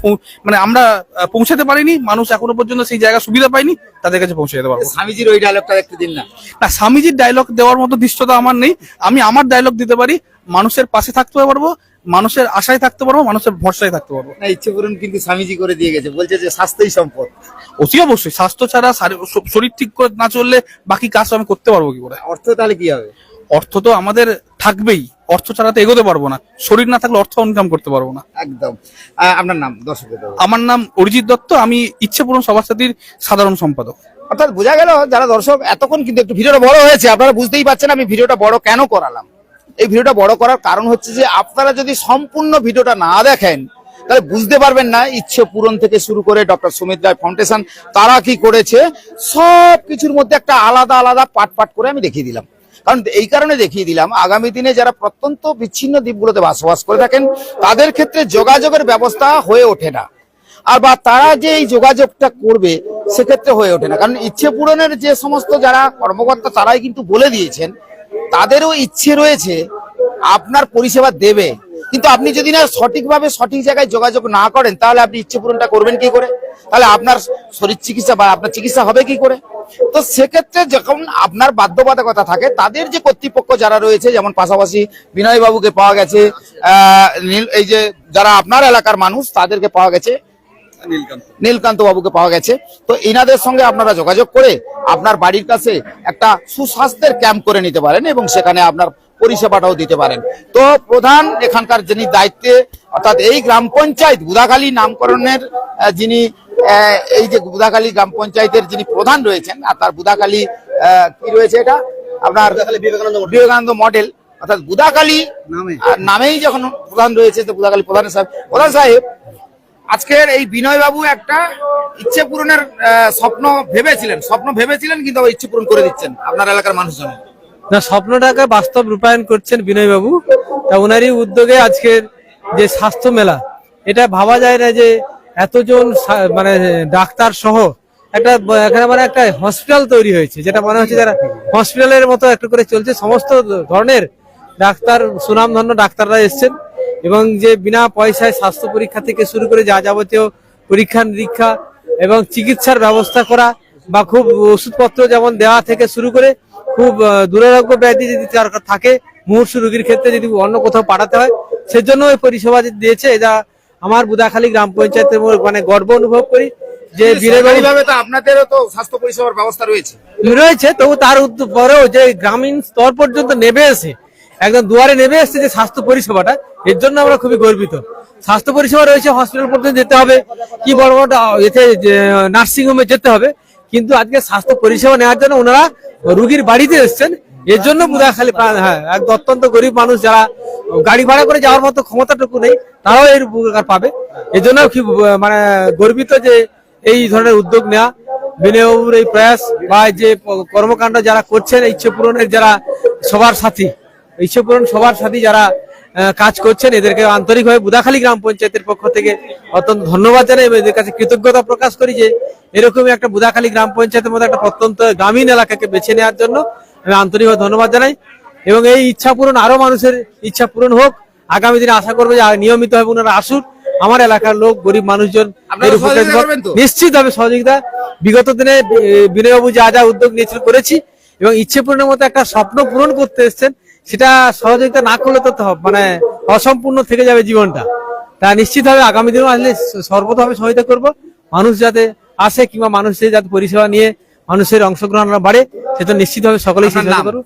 Speaker 9: মানে আমরা পৌঁছাতে পারিনি, মানুষ এখনো পর্যন্ত সেই জায়গা সুবিধা পাইনি, তাদের কাছে পৌঁছে যেতে পারবো।
Speaker 1: স্বামীজির ওই ডায়লগটা একটু দিন না।
Speaker 9: স্বামীজির ডায়লগ দেওয়ার মতো দৃশ্যতা আমার নেই, আমি আমার ডায়লগ দিতে পারি, মানুষের পাশে থাকতে পারবো, মানুষের আশায় থাকতে পারবো, মানুষের ভরসায় থাকতে পারবো।
Speaker 1: না, ইচ্ছে পূরণ কিন্তু স্বামীজি করে দিয়ে গেছে, বলছে যে স্বাস্থ্যই সম্পদ।
Speaker 9: অতি অবশ্যই, স্বাস্থ্য ছাড়া, শরীর ঠিক করে না চললে বাকি কাজ আমি করতে পারবো কি করে?
Speaker 1: অর্থ তাহলে কি হবে?
Speaker 9: অর্থ তো আমাদের থাকবেই, অর্থ ছাড়া তো এগোতে পারবো না, শরীর না থাকলে অর্থ ইনকাম করতে পারবো না।
Speaker 1: একদম। আপনার নাম দর্শকদের?
Speaker 9: আমার নাম অরিজিৎ দত্ত, আমি ইচ্ছে পূরণ সভাপতির সাধারণ সম্পাদক।
Speaker 1: অর্থাৎ বোঝা গেল, যারা দর্শক এতক্ষণ কিন্তু একটু ভিডিওটা বড় হয়েছে, আপনারা বুঝতেই পারছেন আমি ভিডিওটা বড় কেন করালাম। এই ভিডিওটা বড় করার কারণ হচ্ছে যে আপনারা যদি সম্পূর্ণ ভিডিওটা না দেখেন তাহলে বুঝতে পারবেন না ইচ্ছে পূরণ থেকে শুরু করে ডক্টর সুমিত রায় ফাউন্ডেশন তারা কি করেছে। সব কিছুর মধ্যে একটা আলাদা আলাদা পাট পাট করে আমি দেখিয়ে দিলাম। কারণ এই কারণে দেখিয়ে দিলাম, আগামী দিনে যারা প্রত্যন্ত বিচ্ছিন্ন দ্বীপগুলোতে বসবাস করে থাকেন তাদের ক্ষেত্রে যোগাযোগের ব্যবস্থা হয়ে ওঠে না, আর বা তারা যে এই যোগাযোগটা করবে সেক্ষেত্রে হয়ে ওঠে না। কারণ ইচ্ছে পূরণের যে সমস্ত যারা কর্মকর্তা তারাই কিন্তু বলে দিয়েছেন তাদেরও ইচ্ছে রয়েছে আপনার পরিষেবা দেবে, কিন্তু আপনি যদি না সঠিকভাবে সঠিক জায়গায় যোগাযোগ না করেন তাহলে আপনি ইচ্ছে পূরণটা করবেন কি করে, তাহলে আপনার শরীর চিকিৎসা বা আপনার চিকিৎসা হবে কি করে। তো সেক্ষেত্রে যখন আপনার বাধ্যবাধকতা থাকে তাদের যে কর্তৃপক্ষ যারা রয়েছে, যেমন পাশাপাশি বিনয় বাবুকে পাওয়া গেছে, এই যে যারা আপনার এলাকার মানুষ তাদেরকে পাওয়া গেছে, নীলকান্ত বাবুকে পাওয়া গেছে, তো এনাদের সঙ্গে আপনারা যোগাযোগ করে আপনার বাড়ির কাছে একটা সুস্বাস্থ্যের ক্যাম্প করে নিতে পারেন এবং সেখানে আপনার পরিষেবাটাও দিতে পারেন। তো প্রধান এখানকার যিনি দায়িত্বে, অর্থাৎ এই গ্রাম পঞ্চায়েত বুদাখালী নামকরণের যিনি এই যে বুদাখালী গ্রাম পঞ্চায়েতের যিনি প্রধান রয়েছেন, আর তার বুদাখালী কি রয়েছে এটা আপনার বিবেকানন্দ মডেল, অর্থাৎ বুদাখালী নামেই যখন প্রধান রয়েছে তো বুদাখালী প্রধান সাহেব আজকের এই বিনয় বাবু একটা ইচ্ছে পূরণের স্বপ্ন ভেবেছিলেন কিন্তু ইচ্ছে পূরণ করে দিচ্ছেন আপনার এলাকার মানুষজন।
Speaker 3: না, স্বপ্নটাকে বাস্তব রূপায়ণ করছেন বিনয় বাবু। তা ওনারই উদ্যোগে আজকের যে স্বাস্থ্য মেলা, এটা ভাবা যায় না যে এতজন মানে ডাক্তার সহ একটা এখানে মানে একটা হসপিটাল তৈরি হয়েছে, যেটা মনে হচ্ছে যারা হসপিটালের মতো একটা করে চলছে। সমস্ত ধরনের ডাক্তার, সুনামধন্য ডাক্তাররা এসছেন এবং যে বিনা পয়সায় স্বাস্থ্য পরীক্ষা থেকে শুরু করে যা যাবতীয় পরীক্ষা নিরীক্ষা এবং চিকিৎসার ব্যবস্থা করা বা খুব ওষুধপত্র যেমন দেওয়া থেকে শুরু করে খুব দুরারোগ্য ব্যাধি যদি থাকে, মুমূর্ষু রোগীর ক্ষেত্রে যদি অন্য কোথাও পাঠাতে হয় সেজন্য ওই পরিষেবা দিয়েছে। এটা আমার বুদাখালী গ্রাম পঞ্চায়েতের মানে গর্ব অনুভব করি যে
Speaker 1: আপনাদেরও তো স্বাস্থ্য পরিষেবার ব্যবস্থা
Speaker 3: রয়েছে, তবু তার পরেও যে গ্রামীণ স্তর পর্যন্ত নেমে এসে একদম দুয়ারে নেমে এসছে যে স্বাস্থ্য পরিষেবাটা, এর জন্য আমরা খুবই গর্বিত। স্বাস্থ্য পরিষেবা রয়েছে, হসপিটাল পর্যন্ত যেতে হবে কি বড় বড় এতে নার্সিং হোমে যেতে হবে, কিন্তু আজকে স্বাস্থ্য পরিষেবা নেওয়ার জন্য ওনারা রুগীর বাড়িতে এসছেন। এর জন্য বুদাখালী অত্যন্ত গরিব মানুষ যারা গাড়ি ভাড়া করে যাওয়ার মতো ক্ষমতাটুকু নেই তারাও এর উপকার পাবে। এর জন্য খুব মানে গর্বিত যে এই ধরনের উদ্যোগ নেওয়া, বিনয়বাবুর এই প্রয়াস বা যে কর্মকাণ্ড যারা করছেন, ইচ্ছে পূরণের যারা সবার সাথী যারা কাজ করছেন, এদেরকে আন্তরিকভাবে বুদাখালী গ্রাম পঞ্চায়েতের পক্ষ থেকে অত্যন্ত ধন্যবাদ জানাই এবং এদের কাছে কৃতজ্ঞতা প্রকাশ করি যে এরকমই একটা বুদাখালী গ্রাম পঞ্চায়েতের মধ্যে একটা প্রত্যন্ত গ্রামীণ এলাকাকে বেছে নেওয়ার জন্য আমি আন্তরিকভাবে ধন্যবাদ জানাই। এবং এই ইচ্ছা পূরণ, আরো মানুষের ইচ্ছা পূরণ হোক। আগামী দিনে আশা করবো যে নিয়মিত ভাবে ওনারা আসুন, আমার এলাকার লোক গরিব মানুষজন নিশ্চিত ভাবে সহযোগিতা। বিগত দিনে বিনয়বাবু যা যা উদ্যোগ নিয়েছিল করেছি এবং ইচ্ছে পূরণের মতো একটা স্বপ্ন পূরণ করতে এসছেন, সেটা সহযোগিতা না করলে তো মানে অসম্পূর্ণ থেকে যাবে জীবনটা। তা নিশ্চিতভাবে আগামী দিনেও আসলে সর্বতভাবে সহায়তা করব, মানুষ যাতে আসে কিংবা মানুষের যাতে পরিষেবা নিয়ে মানুষের অংশগ্রহণ বাড়ে সেটা নিশ্চিতভাবে সকলেই সহায়তা করব।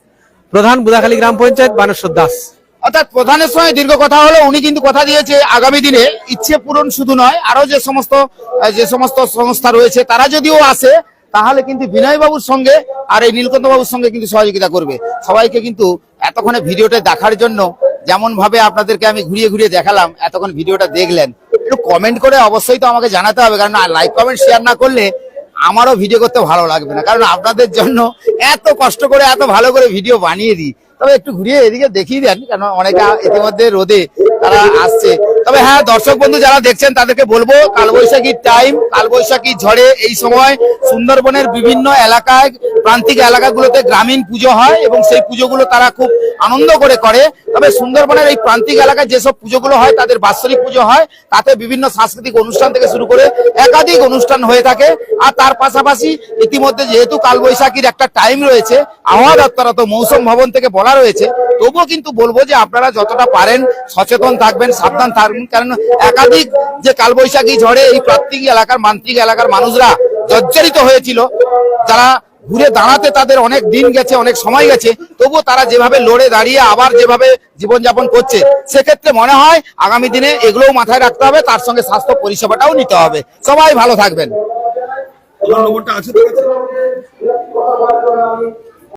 Speaker 3: প্রধান বুদাখালী গ্রাম পঞ্চায়েত বানেশ্বর দাস।
Speaker 1: অর্থাৎ প্রধানের সঙ্গে দীর্ঘ কথা হলো, উনি কিন্তু কথা দিয়েছে আগামী দিনে ইচ্ছে পূরণ শুধু নয়, আরো যে সমস্ত সংস্থা রয়েছে তারা যদিও আসে তাহলে কিন্তু বিনয় বাবুর সঙ্গে আর এই নীলকান্ত বাবুর সঙ্গে কিন্তু সহযোগিতা করবে। সবাইকে কিন্তু এতক্ষণে ভিডিওটা দেখার জন্য, যেমন ভাবে আপনাদেরকে আমি ঘুরিয়ে ঘুরিয়ে দেখালাম, এতক্ষণ ভিডিওটা দেখলেন, একটু কমেন্ট করে অবশ্যই তো আমাকে জানাতে হবে, কারণ লাইক কমেন্ট শেয়ার না করলে আমারও ভিডিও করতে ভালো লাগবে না। কারণ আপনাদের জন্য এত কষ্ট করে এত ভালো করে ভিডিও বানিয়ে দিই, তবে একটু ঘুরিয়ে এদিকে দেখিয়ে দেন, কারণ অনেকে ইতিমধ্যে রোদে তারা আসছে। তবে হ্যাঁ, দর্শক বন্ধু যারা দেখছেন তাদেরকে বলবো, কালবৈশাখীর টাইম, কালবৈশাখীর ঝড়ে এই সময় সুন্দরবনের বিভিন্ন এলাকায়, প্রান্তিক এলাকাগুলোতে গ্রামীণ পুজো হয় এবং সেই পুজোগুলো তারা খুব আনন্দ করে। তবে সুন্দরবনের এই প্রান্তিক এলাকায় যেসব পুজোগুলো হয় তাদের বাৎসরিক পুজো হয়, তাতে বিভিন্ন সাংস্কৃতিক অনুষ্ঠান থেকে শুরু করে একাধিক অনুষ্ঠান হয়ে থাকে। আর তার পাশাপাশি ইতিমধ্যে যেহেতু কালবৈশাখীর একটা টাইম রয়েছে, আবহাওয়া দপ্তর তো মৌসুম ভবন থেকে বলা রয়েছে, তবুও কিন্তু বলবো যে আপনারা যতটা পারেন সচেতন থাকবেন, সাবধান থাকবেন, কারণ একাধিক যে কালবৈশাখী ঝড়ে এই প্রান্তিক এলাকার মান্ত্রিক এলাকার মানুষরা জর্জরিত হয়েছিল, যারা ঘুরে দাঁড়াতে তাদের অনেক দিন গেছে, অনেক সময় গেছে, তবুও তারা যেভাবে লড়ে দাঁড়িয়ে আবার যেভাবে জীবনযাপন করছে, সেক্ষেত্রে মনে হয় আগামী দিনে এগুলোও মাথায় রাখতে হবে, তার সঙ্গে স্বাস্থ্য পরিষেবাটাও নিতে হবে। সবাই ভালো থাকবেন।